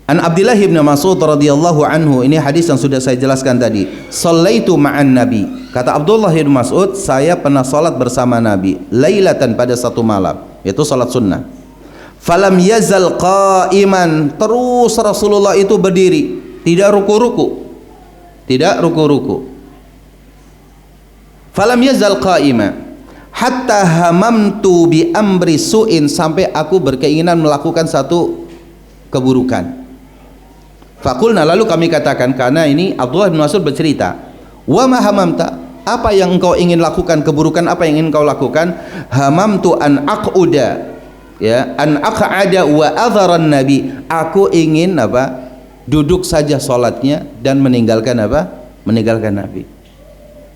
An Abdullah bin Mas'ud radhiyallahu anhu, ini hadis yang sudah saya jelaskan tadi. Shallaitu ma'an Nabi. Kata Abdullah bin Mas'ud, saya pernah salat bersama Nabi lailatan, pada satu malam, yaitu salat sunnah. Falam yazal qa'iman, terus Rasulullah itu berdiri, tidak ruku-ruku. Tidak ruku-ruku. Falam yazal qa'ima hatta hamamtu bi amri su'in, sampai aku berkeinginan melakukan satu keburukan. Fakulna, lalu kami katakan, karena ini Abdullah bin Mas'ud bercerita, wa ma hamamta, apa yang engkau ingin lakukan, keburukan apa yang ingin engkau lakukan? Hamamtu an aq'uda, ya, an aq'ada wa adharan nabi, aku ingin apa? Duduk saja salatnya dan meninggalkan apa? Meninggalkan Nabi.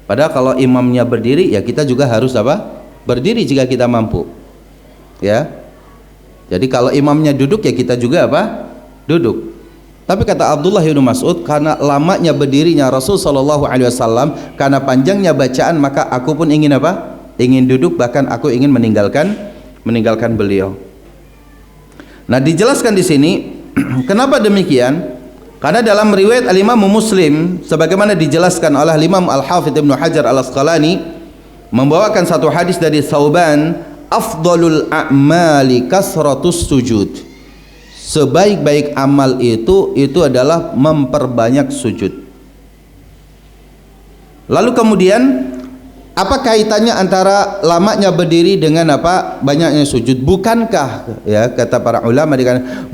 Padahal kalau imamnya berdiri, ya kita juga harus apa? Berdiri jika kita mampu. Ya. Jadi kalau imamnya duduk, ya kita juga apa? Duduk. Tapi kata Abdullah bin Mas'ud, karena lamanya berdirinya Rasul sallallahu alaihi wasallam, karena panjangnya bacaan, maka aku pun ingin apa? Ingin duduk, bahkan aku ingin meninggalkan beliau. Nah, dijelaskan di sini kenapa demikian? Karena dalam riwayat Al-Imam Muslim, sebagaimana dijelaskan oleh Imam Al-Hafidz Ibnu Hajar Al-Asqalani, membawakan satu hadis dari Thauban, afdalul a'mali kasratus sujud. Sebaik-baik amal itu adalah memperbanyak sujud. Lalu kemudian, apa kaitannya antara lamanya berdiri dengan apa? Banyaknya sujud? Bukankah, ya, kata para ulama,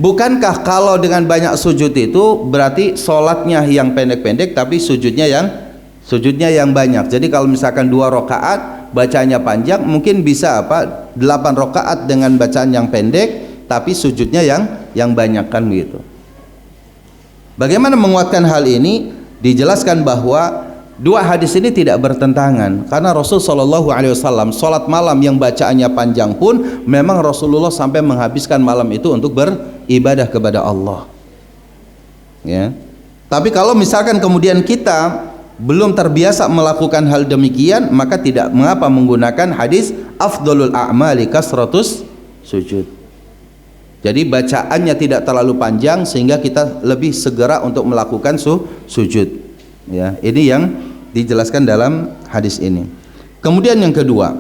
bukankah kalau dengan banyak sujud itu berarti sholatnya yang pendek-pendek tapi sujudnya yang banyak. Jadi kalau misalkan 2 rakaat bacanya panjang, mungkin bisa apa? 8 rakaat dengan bacaan yang pendek tapi sujudnya yang banyak, kan gitu. Bagaimana menguatkan hal ini? Dijelaskan bahwa 2 hadis ini tidak bertentangan, karena Rasul sallallahu alaihi wasallam salat malam yang bacaannya panjang pun memang Rasulullah sampai menghabiskan malam itu untuk beribadah kepada Allah. Ya. Tapi kalau misalkan kemudian kita belum terbiasa melakukan hal demikian, maka tidak mengapa menggunakan hadis afdalul a'mali kasratus sujud. Jadi bacaannya tidak terlalu panjang sehingga kita lebih segera untuk melakukan sujud. Ya, ini yang dijelaskan dalam hadis ini. Kemudian yang kedua,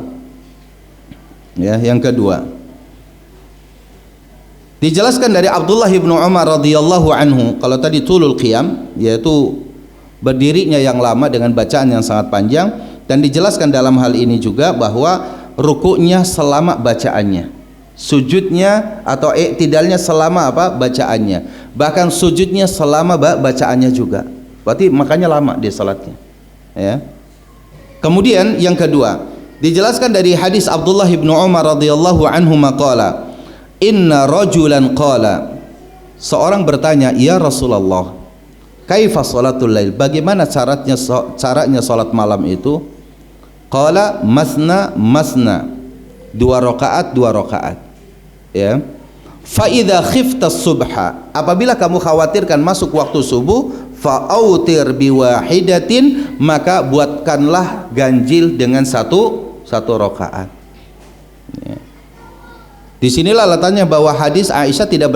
ya, yang kedua dijelaskan dari Abdullah bin Umar radhiyallahu anhu, kalau tadi tulul qiyam, yaitu berdirinya yang lama dengan bacaan yang sangat panjang, dan dijelaskan dalam hal ini juga bahwa rukuknya selama bacaannya, sujudnya atau i'tidalnya selama apa? Bacaannya, bahkan sujudnya selama bacaannya juga. Berarti makanya lama dia salatnya, ya. Kemudian yang kedua, dijelaskan dari hadis Abdullah bin Umar radhiyallahu anhu maqala, inna rajulan qala, seorang bertanya, ya Rasulullah, kaifa salatul lail, bagaimana caranya salat malam itu? Qala masna masna, 2 rakaat 2 rakaat, ya. Fa idza khifta subha, apabila kamu khawatirkan masuk waktu subuh, fa'autir biwahidatin, maka buatkanlah ganjil dengan satu rakaat. Ya. Disinilah letaknya bahwa hadis Aisyah tidak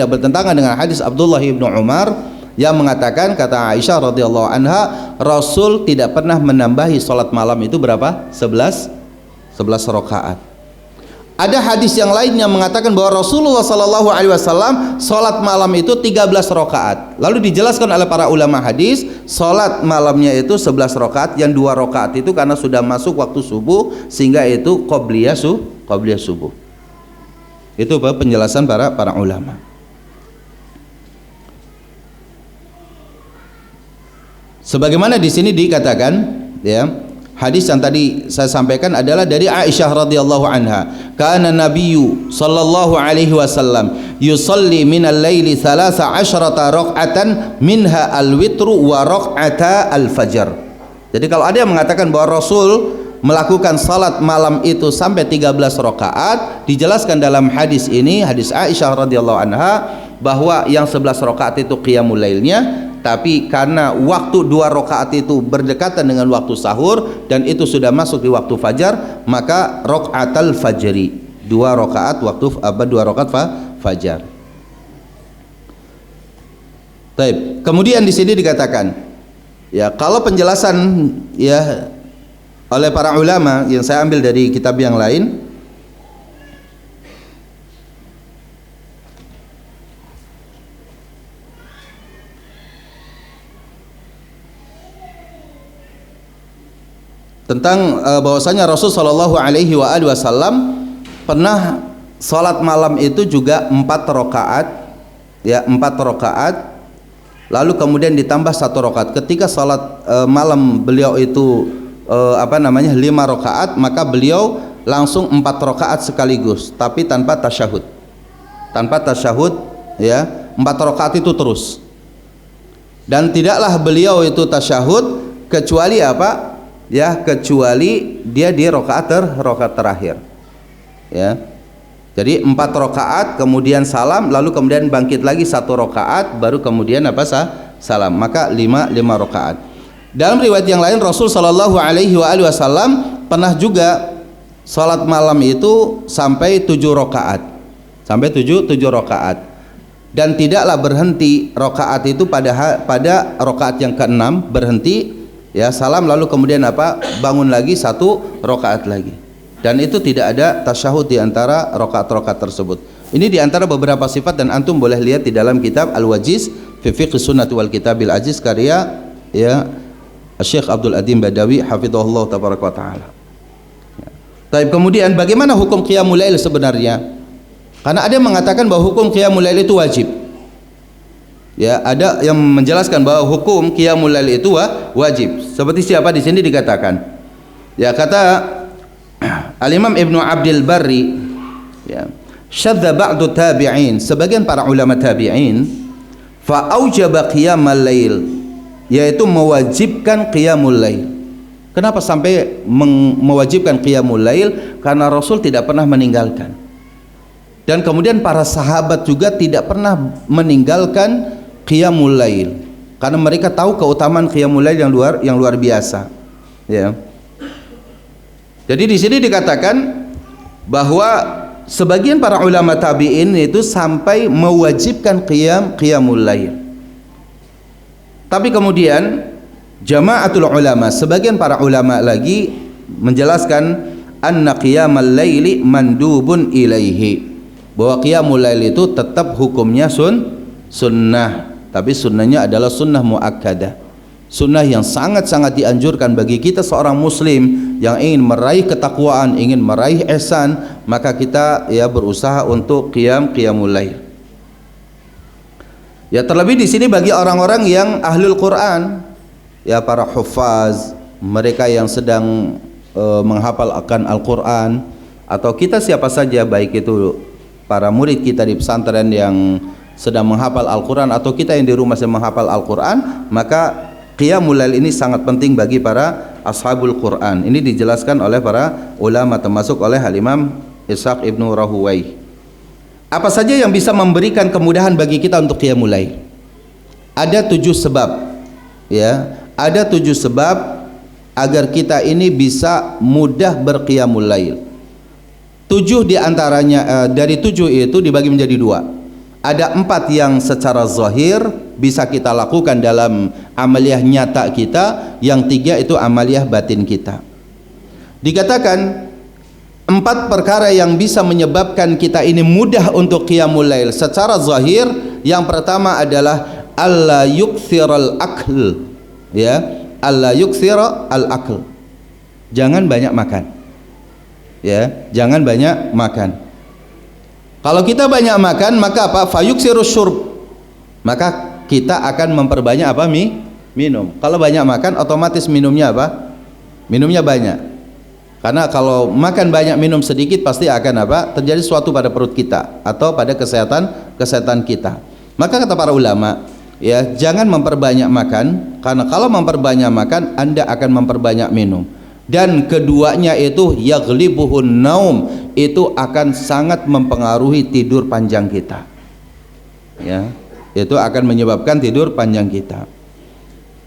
bertentangan dengan hadis Abdullah bin Umar yang mengatakan, kata Aisyah radhiyallahu anha, Rasul tidak pernah menambahi salat malam itu berapa? 11 rakaat. Ada hadis yang lain yang mengatakan bahwa Rasulullah sallallahu alaihi wasallam salat malam itu 13 rakaat. Lalu dijelaskan oleh para ulama hadis, salat malamnya itu 11 rakaat, yang 2 rakaat itu karena sudah masuk waktu subuh sehingga itu qabliyah subuh. Itu penjelasan para ulama. Sebagaimana di sini dikatakan, ya, hadis yang tadi saya sampaikan adalah dari Aisyah radhiyallahu anha, kana nabiyyu sallallahu alaihi wasallam yusalli minal laili 13 raq'atan minha al-witru wa raq'ata al-fajr. Jadi kalau ada yang mengatakan bahwa Rasul melakukan salat malam itu sampai 13 rakaat, dijelaskan dalam hadis ini, hadis Aisyah radhiyallahu anha, bahwa yang 11 rakaat itu qiyamul lailnya, tapi karena waktu 2 rakaat itu berdekatan dengan waktu sahur dan itu sudah masuk di waktu fajar, maka raq'atal fajri, 2 rakaat waktu 2 rakaat fajar. Taib. Kemudian di sini dikatakan, ya kalau penjelasan ya oleh para ulama yang saya ambil dari kitab yang lain, tentang bahwasanya Rasul Shallallahu Alaihi Wasallam pernah salat malam itu juga 4 rakaat, ya 4 rakaat, lalu kemudian ditambah 1 rakaat. Ketika salat malam beliau itu 5 rakaat, maka beliau langsung 4 rakaat sekaligus, tapi tanpa tasyahud, ya 4 rakaat itu terus. Dan tidaklah beliau itu tasyahud kecuali apa? Ya, kecuali dia di rakaat terakhir. Ya. Jadi 4 rakaat kemudian salam, lalu kemudian bangkit lagi 1 rakaat, baru kemudian salam. Maka 5 rakaat. Dalam riwayat yang lain Rasul Shallallahu Alaihi Wasallam pernah juga salat malam itu sampai 7 rakaat, sampai 7 rakaat. Dan tidaklah berhenti rakaat itu pada rakaat yang ke-6 berhenti. Ya, salam lalu kemudian bangun lagi 1 rakaat lagi. Dan itu tidak ada tasyahud di antara rakaat-rakaat tersebut. Ini di antara beberapa sifat, dan antum boleh lihat di dalam kitab Al-Wajiz fi Fiqh Sunnah wal Kitabil Aziz karya ya Syekh Abdul Adim Badawi hafizahullah tabaraka wa taala. Ya. Tapi kemudian bagaimana hukum qiyamul lail sebenarnya? Karena ada yang mengatakan bahwa hukum qiyamul lail itu wajib. Ya, ada yang menjelaskan bahwa hukum qiyamul lail itu wajib. Seperti siapa di sini dikatakan? Ya, kata Al-Imam Ibnu Abdul Barri, ya, syadza ba'du tabi'in, sebagian para ulama tabi'in, fa aujaba qiyamul lail, yaitu mewajibkan qiyamul lail. Kenapa sampai mewajibkan qiyamul lail? Karena Rasul tidak pernah meninggalkan. Dan kemudian para sahabat juga tidak pernah meninggalkan qiyamul lail, karena mereka tahu keutamaan qiyamul lail yang luar biasa. Ya. Jadi di sini dikatakan bahwa sebagian para ulama tabi'in itu sampai mewajibkan qiyamul lail. Tapi kemudian jama'atul ulama, sebagian para ulama lagi menjelaskan anna qiyamal laili mandubun ilaihi, bahwa qiyamul lail itu tetap hukumnya sunnah, tapi sunnahnya adalah sunnah muakkadah, sunnah yang sangat-sangat dianjurkan bagi kita seorang muslim yang ingin meraih ketakwaan, ingin meraih ihsan, maka kita ya berusaha untuk qiyamul lail. Ya, terlebih di sini bagi orang-orang yang ahlul Quran, ya para hufaz, mereka yang sedang menghafal akan Al-Quran, atau kita siapa saja, baik itu para murid kita di pesantren yang sedang menghafal Al-Quran, atau kita yang di rumah sedang menghafal Al-Quran, maka qiyamul lail ini sangat penting bagi para ashabul Quran. Ini dijelaskan oleh para ulama, termasuk oleh Al-Imam Ishaq ibnu Rahuwai. Apa saja yang bisa memberikan kemudahan bagi kita untuk qiyamul lail? Ada 7 sebab, ya, ada 7 sebab agar kita ini bisa mudah berqiyamul lail. 7 diantaranya, dari 7 itu dibagi menjadi 2. Ada 4 yang secara zahir bisa kita lakukan dalam amaliyah nyata kita, yang 3 itu amaliyah batin kita. Dikatakan 4 perkara yang bisa menyebabkan kita ini mudah untuk qiyamul lail secara zahir. Yang pertama adalah alla yukthiral akl, ya, alla yukthiral akl, jangan banyak makan, ya, jangan banyak makan. Kalau kita banyak makan, maka apa? Fayuksirus syurb, maka kita akan memperbanyak apa? Minum. Kalau banyak makan, otomatis minumnya apa? Minumnya banyak. Karena kalau makan banyak minum sedikit, pasti akan apa? Terjadi sesuatu pada perut kita atau pada kesehatan kita. Maka kata para ulama, ya, jangan memperbanyak makan, karena kalau memperbanyak makan, Anda akan memperbanyak minum. Dan keduanya itu yaghlibuhun naum, itu akan sangat mempengaruhi tidur panjang kita, ya, itu akan menyebabkan tidur panjang kita.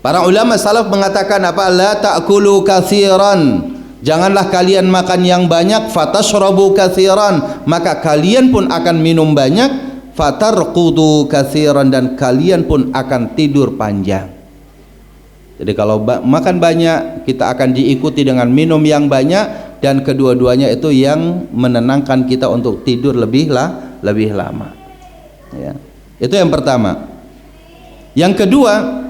Para ulama salaf mengatakan apa? La ta'kulu katsiran, janganlah kalian makan yang banyak, fatashrabu katsiran, maka kalian pun akan minum banyak, fatarqudu katsiran, dan kalian pun akan tidur panjang. Jadi kalau makan banyak, kita akan diikuti dengan minum yang banyak, dan kedua-duanya itu yang menenangkan kita untuk tidur lebih lama. Ya. Itu yang pertama. Yang kedua,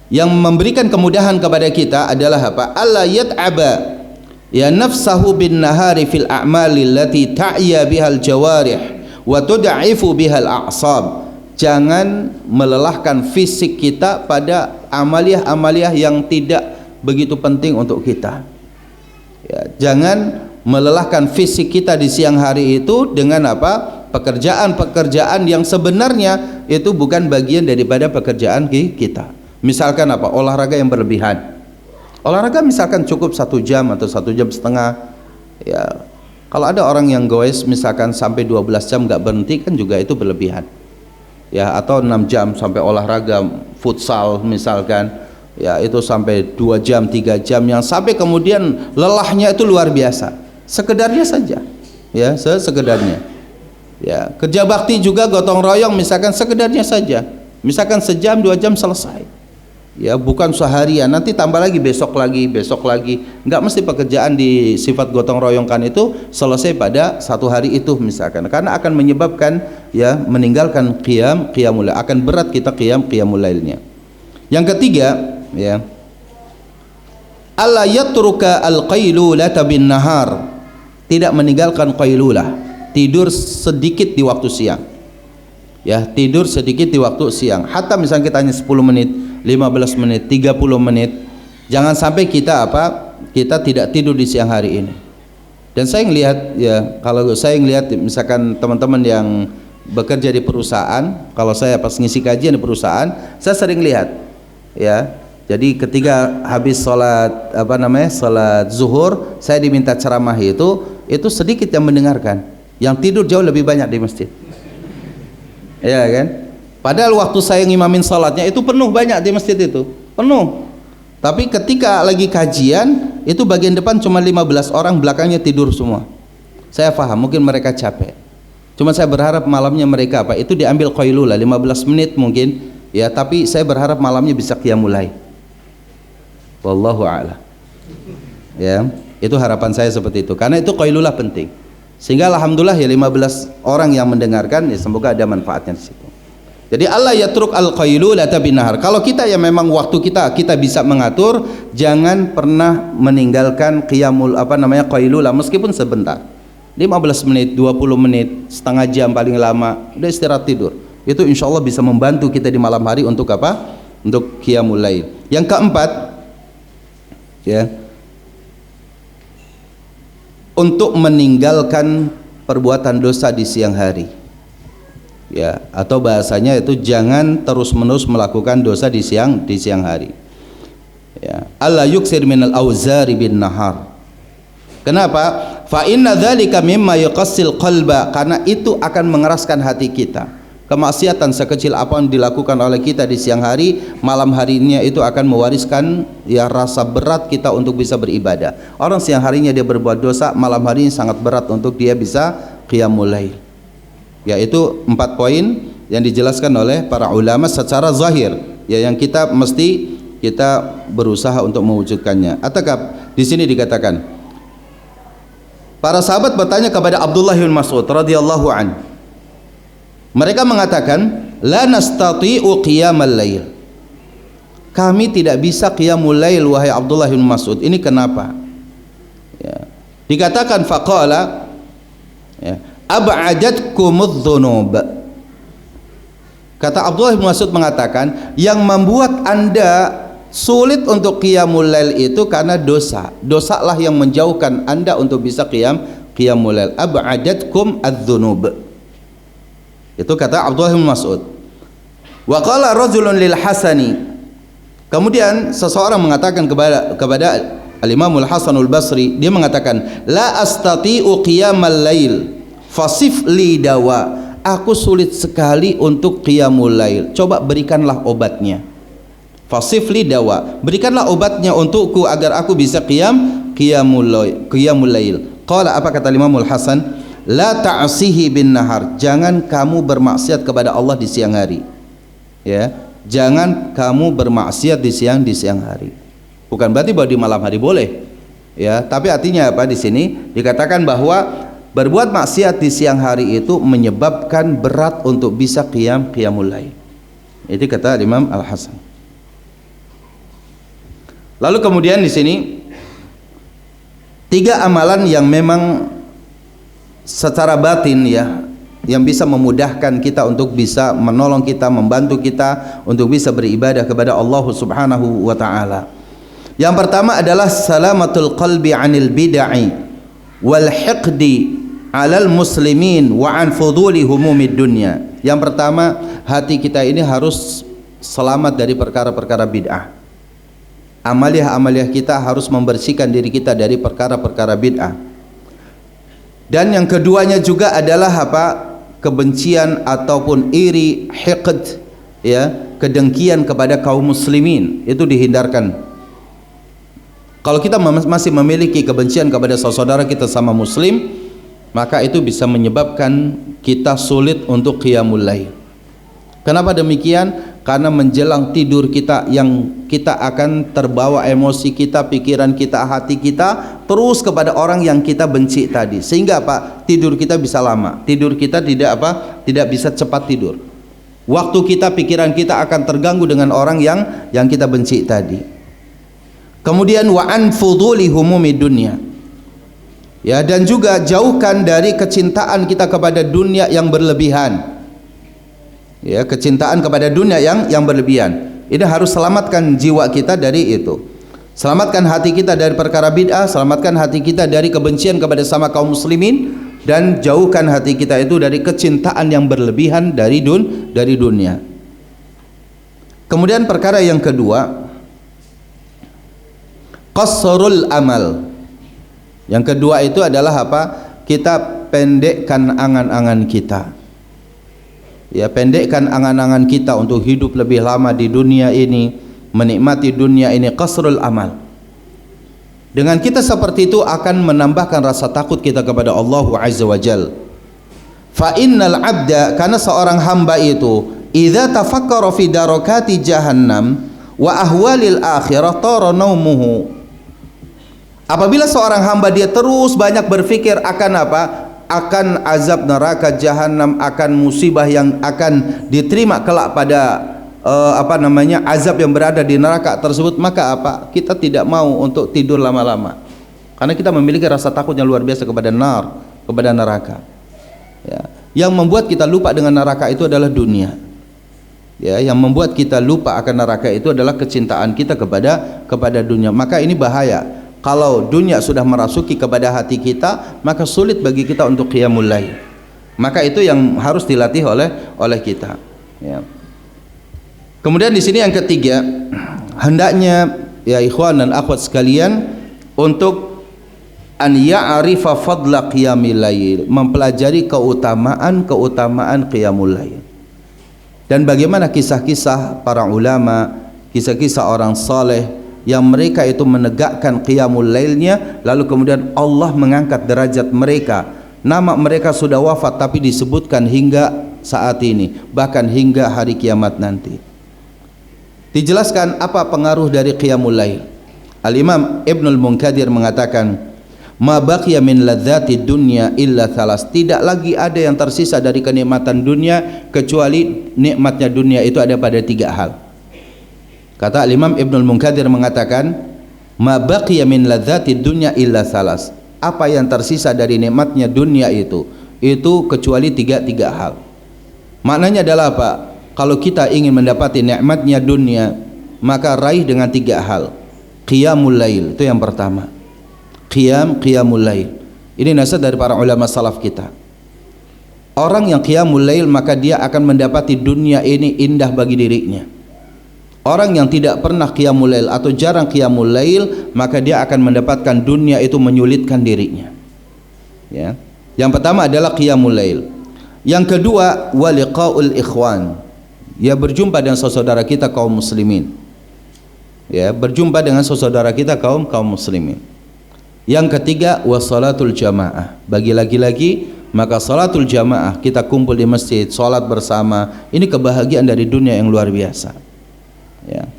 yang memberikan kemudahan kepada kita adalah apa? Alla yat'aba ya nafsahu bin nahari fil a'mali allati ta'ya bihal jawarih wa tud'ifu bihal a'sab. Jangan melelahkan fisik kita pada amaliah-amaliah yang tidak begitu penting untuk kita. Ya, jangan melelahkan fisik kita di siang hari itu dengan apa? Pekerjaan-pekerjaan yang sebenarnya itu bukan bagian daripada pekerjaan kita. Misalkan apa? Olahraga yang berlebihan. Olahraga misalkan cukup 1 jam atau 1 jam setengah. Ya, kalau ada orang yang goes misalkan sampai 12 jam nggak berhenti, kan juga itu berlebihan. Ya, atau 6 jam sampai olahraga futsal misalkan, ya itu sampai 2 jam 3 jam, yang sampai kemudian lelahnya itu luar biasa. Sekedarnya saja, ya sekedarnya. Ya, kerja bakti juga gotong royong misalkan sekedarnya saja, misalkan sejam 2 jam selesai. Ya, bukan seharian, nanti tambah lagi besok lagi. Nggak mesti pekerjaan di sifat gotong royongkan itu selesai pada 1 hari itu misalkan, karena akan menyebabkan ya meninggalkan qiyamul lail, akan berat kita qiyamul lailnya. Yang ketiga, ya, alla yatruka al-qailulata bin nahar, tidak meninggalkan qailulah, tidur sedikit di waktu siang. Ya, tidur sedikit di waktu siang. Hatta misalnya kita hanya 10 menit, 15 menit, 30 menit. Jangan sampai kita kita tidak tidur di siang hari ini. Dan saya ngelihat, ya, kalau saya ngelihat misalkan teman-teman yang bekerja di perusahaan, kalau saya pas ngisi kajian di perusahaan, saya sering lihat, ya. Jadi ketika habis sholat sholat zuhur, saya diminta ceramah itu sedikit yang mendengarkan, yang tidur jauh lebih banyak di masjid. Ya kan? Padahal waktu saya ngimamin salatnya itu penuh, banyak di masjid itu penuh. Tapi ketika lagi kajian itu bagian depan cuma 15 orang, belakangnya tidur semua. Saya paham mungkin mereka capek. Cuma saya berharap malamnya mereka itu diambil qailulah 15 menit mungkin, ya, tapi saya berharap malamnya bisa qiyamul lail. Wallahu a'lam. Ya, itu harapan saya seperti itu. Karena itu qailulah penting. Sehingga alhamdulillah ya 15 orang yang mendengarkan, ya semoga ada manfaatnya di situ. Jadi Allah yatruk al-qailulata bin nahar. Kalau kita ya memang waktu kita bisa mengatur, jangan pernah meninggalkan qailulah meskipun sebentar. 15 menit, 20 menit, setengah jam paling lama, udah istirahat tidur. Itu insya Allah bisa membantu kita di malam hari untuk apa? Untuk qiyamul lail. Yang keempat, ya, untuk meninggalkan perbuatan dosa di siang hari, ya, atau bahasanya itu jangan terus-menerus melakukan dosa di siang hari. Ya, alla yuksir minal auzari bin nahar. Kenapa? Fa inna dzalika mimma yuqassil qalba, karena itu akan mengeraskan hati kita. Kemaksiatan sekecil apa yang dilakukan oleh kita di siang hari, malam harinya itu akan mewariskan ya rasa berat kita untuk bisa beribadah. Orang siang harinya dia berbuat dosa, malam harinya sangat berat untuk dia bisa qiyamul lail. Yaitu 4 poin yang dijelaskan oleh para ulama secara zahir, ya, yang kita mesti berusaha untuk mewujudkannya. Atakab di sini dikatakan para sahabat bertanya kepada Abdullah bin Mas'ud radhiyallahu an. Mereka mengatakan, la nastati'u qiyamal lail. Kami tidak bisa qiyamul lail wahai Abdullah bin Mas'ud. Ini kenapa? Ya. Dikatakan faqala, ya, ab'adatkumudz dzunub. Kata Abdullah bin Mas'ud mengatakan, yang membuat Anda sulit untuk qiyamul lail itu karena dosa. Dosalah yang menjauhkan Anda untuk bisa qiyamul lail. Ab'adatkum adz-dzunub. Itu kata Abdullah bin Mas'ud. Wa qala rajulun lil Hasani. Kemudian seseorang mengatakan kepada Al-Imamul Hasanul Basri, dia mengatakan, la astati'u qiyamal lail fasif li dawa. Aku sulit sekali untuk qiyamul lail. Coba berikanlah obatnya. Fasif li dawa. Berikanlah obatnya untukku agar aku bisa qiyamul lail. Qala, apa kata Imamul Hasan? La ta'sihi bin nahar, jangan kamu bermaksiat kepada Allah di siang hari. Ya, jangan kamu bermaksiat di siang hari. Bukan berarti bahwa di malam hari boleh. Ya, tapi artinya apa di sini? Dikatakan bahwa berbuat maksiat di siang hari itu menyebabkan berat untuk bisa qiyamul lail. Itu kata Imam Al-Hasan. Lalu kemudian di sini 3 amalan yang memang secara batin ya, yang bisa memudahkan kita untuk bisa menolong kita, membantu kita untuk bisa beribadah kepada Allah Subhanahu wa taala. Yang pertama adalah salamatul qalbi 'anil bid'ah wal hiqdi 'alal muslimin wa 'an fuduli humumid dunya. Yang pertama, hati kita ini harus selamat dari perkara-perkara bid'ah. Amaliah-amaliah kita harus membersihkan diri kita dari perkara-perkara bid'ah. Dan yang keduanya juga adalah apa? Kebencian ataupun iri, hiqd, ya, kedengkian kepada kaum muslimin, itu dihindarkan. Kalau kita masih memiliki kebencian kepada saudara kita sama muslim, maka itu bisa menyebabkan kita sulit untuk qiyamul lail. Kenapa demikian? Karena menjelang tidur kita yang kita akan terbawa emosi kita, pikiran kita, hati kita terus kepada orang yang kita benci tadi, sehingga apa? Tidur kita bisa lama, tidur kita tidak bisa cepat tidur. Waktu kita, pikiran kita akan terganggu dengan orang yang kita benci tadi. Kemudian wa an fuduli humumi dunya, ya, dan juga jauhkan dari kecintaan kita kepada dunia yang berlebihan. Ya, kecintaan kepada dunia yang berlebihan. Ini harus selamatkan jiwa kita dari itu. Selamatkan hati kita dari perkara bid'ah, selamatkan hati kita dari kebencian kepada sama kaum muslimin, dan jauhkan hati kita itu dari kecintaan yang berlebihan dari dunia. Kemudian perkara yang kedua, qasrul amal. Yang kedua itu adalah apa? Kita pendekkan angan-angan kita. Ya, pendekkan angan-angan kita untuk hidup lebih lama di dunia ini, menikmati dunia ini. Qasrul amal. Dengan kita seperti itu akan menambahkan rasa takut kita kepada Allah Azza wa Jal. Fa innal abda, karena seorang hamba itu idza tafakkara fi darakati jahannam wa ahwalil akhirah tara naumuhu. Apabila seorang hamba dia terus banyak berpikir akan apa? Akan azab neraka jahanam, akan musibah yang akan diterima kelak pada azab yang berada di neraka tersebut, maka apa? Kita tidak mau untuk tidur lama-lama, karena kita memiliki rasa takut yang luar biasa kepada neraka. Ya. Yang membuat kita lupa dengan neraka itu adalah dunia. Ya, yang membuat kita lupa akan neraka itu adalah kecintaan kita kepada dunia. Maka ini bahaya. Kalau dunia sudah merasuki kepada hati kita, maka sulit bagi kita untuk qiyamul lail. Maka itu yang harus dilatih oleh kita. Ya. Kemudian di sini yang ketiga, hendaknya ya ikhwan dan akhwat sekalian untuk an ya'rifa fadla qiyamil lail, mempelajari keutamaan qiyamul lail. Dan bagaimana kisah-kisah para ulama, kisah-kisah orang saleh yang mereka itu menegakkan qiyamul lailnya, lalu kemudian Allah mengangkat derajat mereka. Nama mereka sudah wafat tapi disebutkan hingga saat ini, bahkan hingga hari kiamat nanti. Dijelaskan apa pengaruh dari qiyamul lail. Al-Imam Ibnul Munkadir mengatakan, ma baqiya min ladzati dunya illa thalas, tidak lagi ada yang tersisa dari kenikmatan dunia kecuali nikmatnya dunia itu ada pada 3 hal. Kata Imam Ibnul Munkadir mengatakan, ma baqiya min ladzati dunya illa thalas, apa yang tersisa dari nikmatnya dunia itu kecuali tiga hal. Maknanya adalah apa? Kalau kita ingin mendapati nikmatnya dunia, maka raih dengan 3 hal. Qiyamul lail itu yang pertama. Qiyamul lail. Ini nasihat dari para ulama salaf kita. Orang yang qiyamul lail maka dia akan mendapati dunia ini indah bagi dirinya. Orang yang tidak pernah qiyamul lail atau jarang qiyamul lail, maka dia akan mendapatkan dunia itu menyulitkan dirinya. Ya. Yang pertama adalah qiyamul lail. Yang kedua, waliqaul ikhwan. Ya, berjumpa dengan saudara kita kaum muslimin. Ya, berjumpa dengan saudara kita kaum muslimin. Yang ketiga, wassalatul jamaah. Bagi laki-laki maka salatul jamaah, kita kumpul di masjid, salat bersama, ini kebahagiaan dari dunia yang luar biasa. Ya.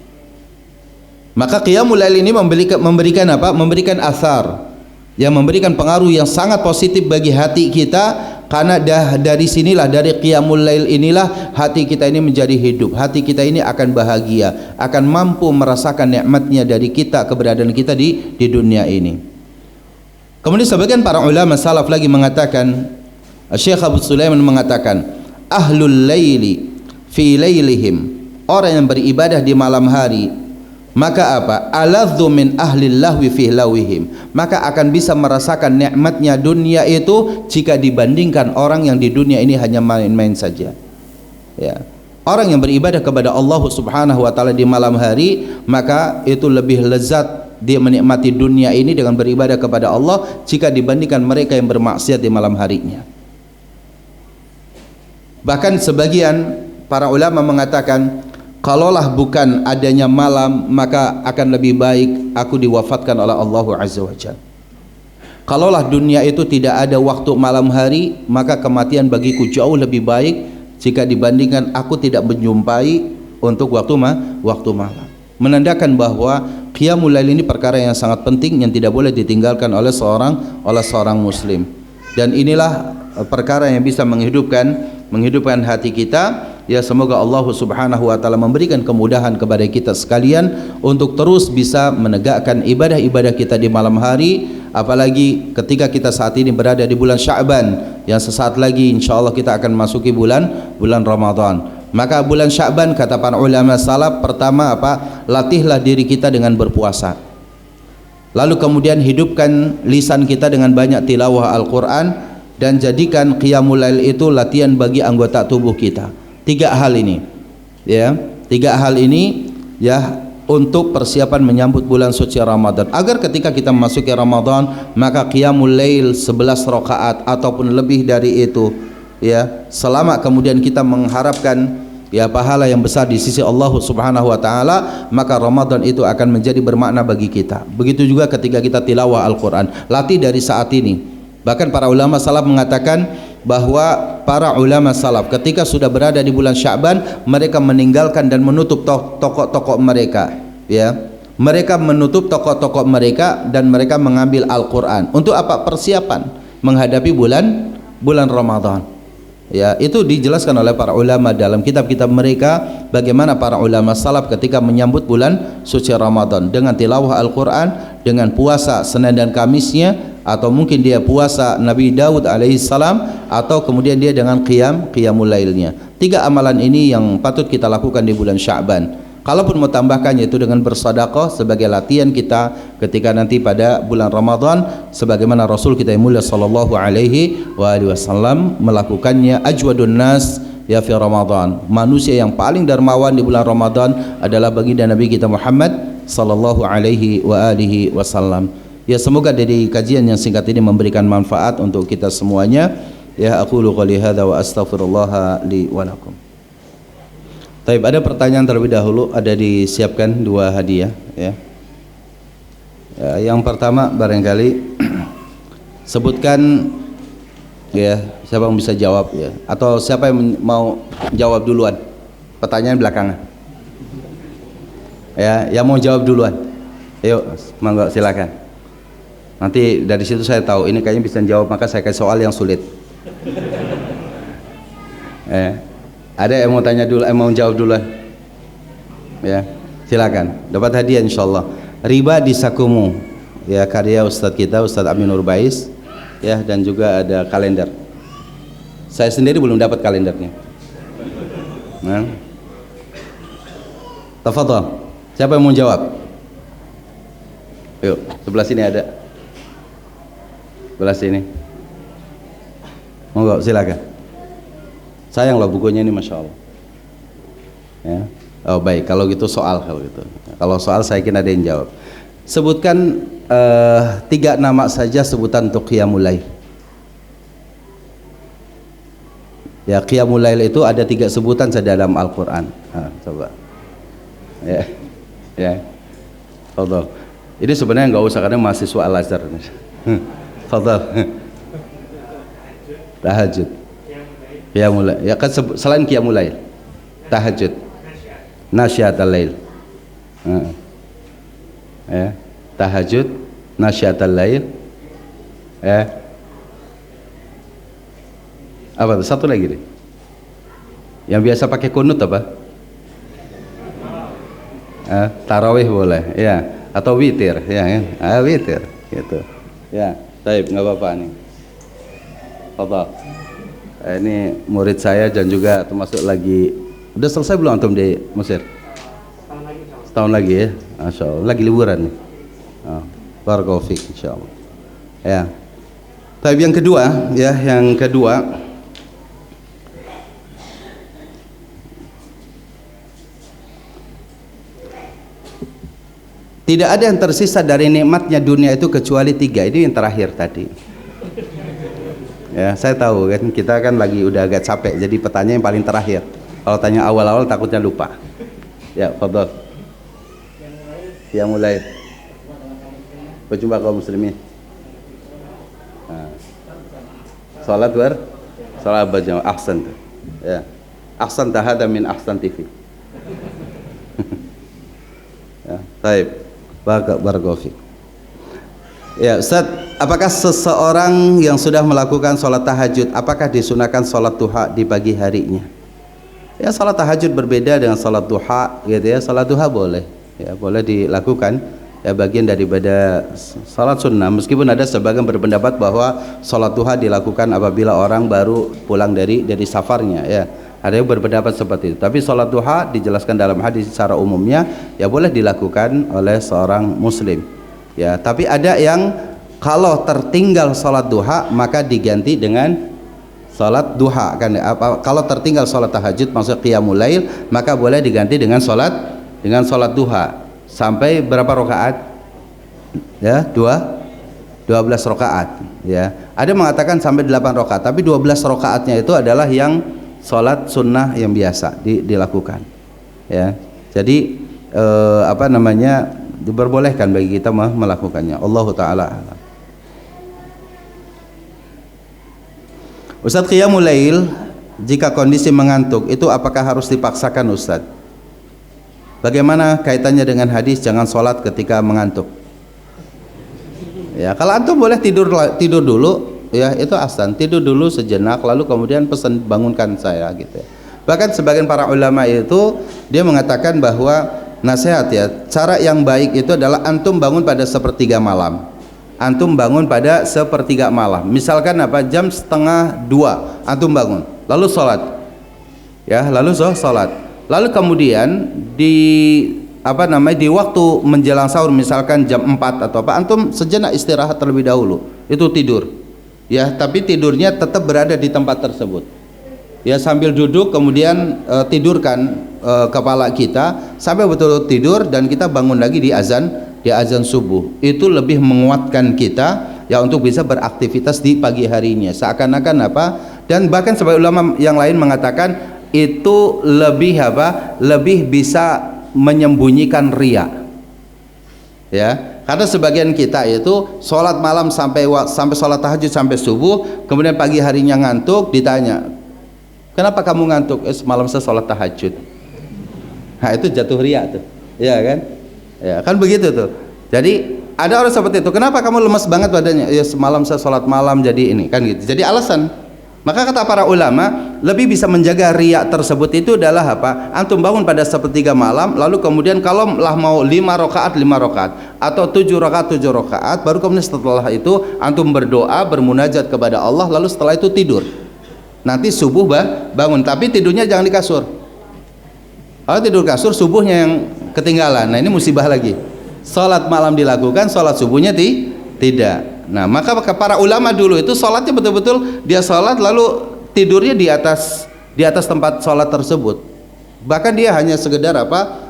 Maka qiyamul lail ini memberikan apa? Memberikan athar, yang memberikan pengaruh yang sangat positif bagi hati kita. Karena dari sinilah, dari qiyamul lail inilah hati kita ini menjadi hidup, hati kita ini akan bahagia, akan mampu merasakan nikmatnya dari kita, keberadaan kita di dunia ini. Kemudian sebagian para ulama salaf lagi mengatakan, Syekh Abu Sulaiman mengatakan, ahlul laili fi lailihim, orang yang beribadah di malam hari, maka apa? Aladzu min ahlil lahwi fi lawihim, maka akan bisa merasakan nikmatnya dunia itu jika dibandingkan orang yang di dunia ini hanya main-main saja. Ya. Orang yang beribadah kepada Allah Subhanahu wa taala di malam hari, maka itu lebih lezat dia menikmati dunia ini dengan beribadah kepada Allah jika dibandingkan mereka yang bermaksiat di malam harinya. Bahkan sebagian para ulama mengatakan, kalaulah bukan adanya malam, maka akan lebih baik aku diwafatkan oleh Allah Azza wa Jalla. Kalaulah dunia itu tidak ada waktu malam hari, maka kematian bagiku jauh lebih baik jika dibandingkan aku tidak menjumpai untuk waktu malam. Menandakan bahwa qiyamul lail ini perkara yang sangat penting yang tidak boleh ditinggalkan oleh seorang muslim. Dan inilah perkara yang bisa menghidupkan hati kita. Ya, semoga Allah Subhanahu wa taala memberikan kemudahan kepada kita sekalian untuk terus bisa menegakkan ibadah-ibadah kita di malam hari, apalagi ketika kita saat ini berada di bulan Sya'ban, yang sesaat lagi insyaallah kita akan masuki bulan Ramadan. Maka bulan Sya'ban, kata para ulama salaf, pertama apa? Latihlah diri kita dengan berpuasa. Lalu kemudian hidupkan lisan kita dengan banyak tilawah Al-Qur'an, dan jadikan qiyamul lail itu latihan bagi anggota tubuh kita. Tiga hal ini ya, untuk persiapan menyambut bulan suci Ramadan, agar ketika kita memasuki Ramadan maka qiyamul lail 11 rakaat ataupun lebih dari itu ya, selama kemudian kita mengharapkan ya pahala yang besar di sisi Allah Subhanahu wa taala, maka Ramadan itu akan menjadi bermakna bagi kita. Begitu juga ketika kita tilawah Al-Qur'an, latih dari saat ini. Bahkan para ulama salaf mengatakan bahwa para ulama salaf ketika sudah berada di bulan Sya'ban, mereka meninggalkan dan menutup toko-toko mereka ya. Mereka menutup toko-toko mereka dan mereka mengambil Al-Qur'an. Untuk apa? Persiapan menghadapi bulan Ramadan. Ya, itu dijelaskan oleh para ulama dalam kitab-kitab mereka, bagaimana para ulama salaf ketika menyambut bulan suci Ramadan dengan tilawah Al-Qur'an, dengan puasa Senin dan Kamisnya, atau mungkin dia puasa Nabi Daud alaihissalam, atau kemudian dia dengan qiyamul lailnya. Tiga amalan ini yang patut kita lakukan di bulan Sya'ban. Kalaupun mau tambahkan, yaitu dengan bersedekah sebagai latihan kita ketika nanti pada bulan Ramadan, sebagaimana Rasul kita yang mulia sallallahu alaihi wasallam melakukannya. Ajwadun nas ya fi Ramadan, manusia yang paling dermawan di bulan Ramadan adalah baginda Nabi kita Muhammad sallallahu alaihi wasallam. Ya, semoga dari kajian yang singkat ini memberikan manfaat untuk kita semuanya. Ya, aqulu qouli hadza wa astaghfirullah li wa lakum. Baik, ada pertanyaan terlebih dahulu, ada disiapkan dua hadiah ya. Ya, yang pertama barangkali sebutkan ya, siapa yang bisa jawab ya, atau siapa yang mau jawab duluan, pertanyaan belakangan ya, yang mau jawab duluan, ayo monggo silakan. Nanti dari situ saya tahu ini kayaknya bisa jawab, maka saya kasih soal yang sulit. Ada yang mau tanya dulu, mau jawab duluan? Ya, silakan. Dapat hadiah insyaallah. Riba di Sakumu, ya, karya Ustadz kita, Ustadz Amin Nurbais, ya, dan juga ada kalender. Saya sendiri belum dapat kalendernya. Nah, tafadhal. Siapa yang mau jawab? Yuk, sebelah sini ada. Sebelah sini. Monggo silakan. Sayang loh bukunya ini, masya Allah. Ya. Oh baik, kalau gitu soal, kalau soal saya kira ada yang jawab. Sebutkan 3 nama saja sebutan untuk qiyamul lail. Ya, qiyamul lail itu ada 3 sebutan saja dalam Al-Qur'an. Coba. Ya. Ya. Fadhal. Ini sebenarnya nggak usah karena mahasiswa Al-Azhar. Fadhal. Tahajud. Qiyamul lail. Ya kan selain qiyamul lail. Tahajud. Nasyiatul lail. Ya. Tahajud, nasyiatul lail. Apa tuh? Satu lagi deh. Yang biasa pakai kunut apa? Tarawih boleh, ya. Atau witir, ya kan? Witir, gitu. Ya, baik, nggak apa-apa nih. Fadhal. Ini murid saya dan juga termasuk lagi. Udah selesai belum antum di Mesir? Setahun lagi ya, Masya Allah. Lagi liburan nih. Barakallahu fiik, insyaallah. Ya. Tapi yang kedua, ya, yang kedua. Tidak ada yang tersisa dari nikmatnya dunia itu kecuali 3. Ini yang terakhir tadi. Ya, saya tahu kan kita kan lagi udah agak capek. Jadi pertanyaan yang paling terakhir. Kalau tanya awal-awal takutnya lupa. Ya, fadhal. Yang mulai. Berjumpa kaum muslimin. Salat berjamaah. Ahsan tuh. Ya. Ahsan tahada min ahsan TV. Ya, baik. Barakallahu fiik. Ya, Ustaz, apakah seseorang yang sudah melakukan sholat tahajud, apakah disunahkan sholat duha di pagi harinya? Ya, sholat tahajud berbeda dengan sholat duha, gitu ya. Sholat duha boleh, ya, boleh dilakukan, ya, bagian daripada sholat sunnah. Meskipun ada sebagian berpendapat bahwa sholat duha dilakukan apabila orang baru pulang dari safarnya, ya. Ada yang berpendapat seperti itu. Tapi sholat duha dijelaskan dalam hadis secara umumnya, ya, boleh dilakukan oleh seorang muslim. Ya, tapi ada yang kalau tertinggal sholat duha maka diganti dengan sholat duha kan. Kalau tertinggal sholat tahajud maksud qiyamul lail maka boleh diganti dengan sholat duha. Sampai berapa rakaat? Ya, 12 rakaat. Ya, ada mengatakan sampai 8 rakaat. Tapi 12 rakaatnya itu adalah yang sholat sunnah yang biasa dilakukan, ya. Jadi diperbolehkan bagi kita melakukannya. Allahu taala. Ustaz, qiyamul lail jika kondisi mengantuk itu apakah harus dipaksakan, Ustaz? Bagaimana kaitannya dengan hadis jangan sholat ketika mengantuk? Ya, kalau antum boleh tidur dulu. Ya, itu ahsan, tidur dulu sejenak lalu kemudian pesan bangunkan saya, gitu ya. Bahkan sebagian para ulama itu dia mengatakan bahwa nasihat, ya, cara yang baik itu adalah antum bangun pada sepertiga malam. Antum bangun pada sepertiga malam. Misalkan jam 1:30 antum bangun, lalu sholat. Ya, lalu sholat. Lalu kemudian di waktu menjelang sahur misalkan jam 4 atau antum sejenak istirahat terlebih dahulu. Itu tidur. Ya, tapi tidurnya tetap berada di tempat tersebut. Ya, sambil duduk kemudian tidurkan kepala kita sampai betul-betul tidur dan kita bangun lagi di azan subuh. Itu lebih menguatkan kita, ya, untuk bisa beraktivitas di pagi harinya. Seakan-akan dan bahkan sebagian ulama yang lain mengatakan itu lebih bisa menyembunyikan riya. Ya, karena sebagian kita itu sholat malam sampai sholat tahajud sampai subuh, kemudian pagi harinya ngantuk, ditanya, kenapa kamu ngantuk? Semalam saya sholat tahajud. Nah, itu jatuh riya tuh, ya kan? Ya kan begitu tuh. Jadi ada orang seperti itu, kenapa kamu lemas banget badannya? Ya, semalam saya sholat malam jadi ini, kan gitu. Jadi alasan. Maka kata para ulama, lebih bisa menjaga riya tersebut itu adalah antum bangun pada sepertiga malam, lalu kemudian kalau lah mau 5 rakaat atau 7 rakaat, baru kemudian setelah itu antum berdoa, bermunajat kepada Allah, lalu setelah itu tidur. Nanti subuh bangun, tapi tidurnya jangan di kasur. Kalau tidur kasur subuhnya yang ketinggalan. Nah, ini musibah lagi. Salat malam dilakukan, salat subuhnya tidak. Nah, maka para ulama dulu itu sholatnya betul-betul dia sholat lalu tidurnya di atas tempat sholat tersebut. Bahkan dia hanya sekedar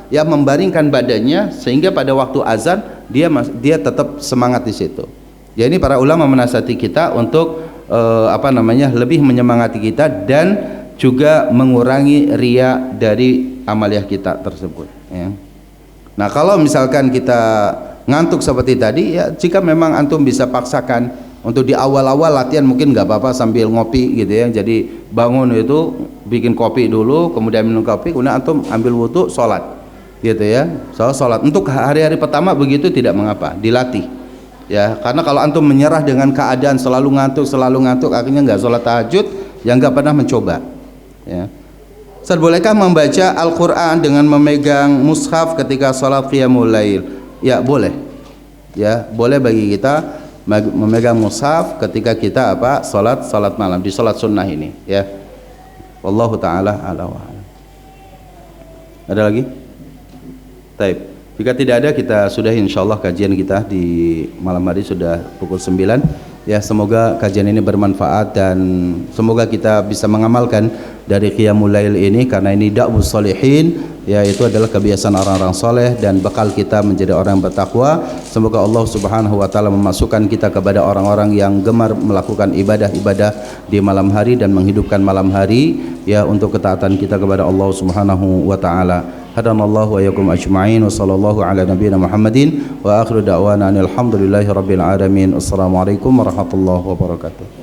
ya membaringkan badannya sehingga pada waktu azan dia tetap semangat di situ. Ya, ini para ulama menasihati kita untuk lebih menyemangati kita dan juga mengurangi riya dari amaliyah kita tersebut, ya. Nah, kalau misalkan kita ngantuk seperti tadi, ya, jika memang antum bisa paksakan Untuk di awal-awal latihan mungkin nggak apa-apa sambil ngopi gitu ya. Jadi bangun itu bikin kopi dulu, kemudian minum kopi, kemudian antum ambil wudu, sholat gitu ya. Sholat untuk hari-hari pertama begitu tidak mengapa, dilatih ya. Karena kalau antum menyerah dengan keadaan selalu ngantuk, akhirnya nggak sholat tahajud, yang nggak pernah mencoba ya. Ustaz, bolehkah membaca Al-Quran dengan memegang mushaf ketika sholat qiyamul lail? Ya boleh ya, boleh bagi kita memegang mushaf ketika kita sholat malam, di sholat sunnah ini ya. Wallahu ta'ala a'lam. Ada lagi? Taib. Jika tidak ada, kita sudah insyaallah kajian kita di malam hari sudah pukul 9 ya. Semoga kajian ini bermanfaat dan semoga kita bisa mengamalkan dari qiyamul lail ini, karena ini da'bus sholihin ya, itu adalah kebiasaan orang-orang soleh dan bekal kita menjadi orang yang bertakwa. Semoga Allah Subhanahu wa taala memasukkan kita kepada orang-orang yang gemar melakukan ibadah-ibadah di malam hari dan menghidupkan malam hari ya, untuk ketaatan kita kepada Allah Subhanahu wa taala. Hadanallahu wa iyyakum ajma'in wa sallallahu ala nabiyyina Muhammadin wa akhiru da'wana alhamdulillahi rabbil alamin. Assalamualaikum warahmatullahi wabarakatuh.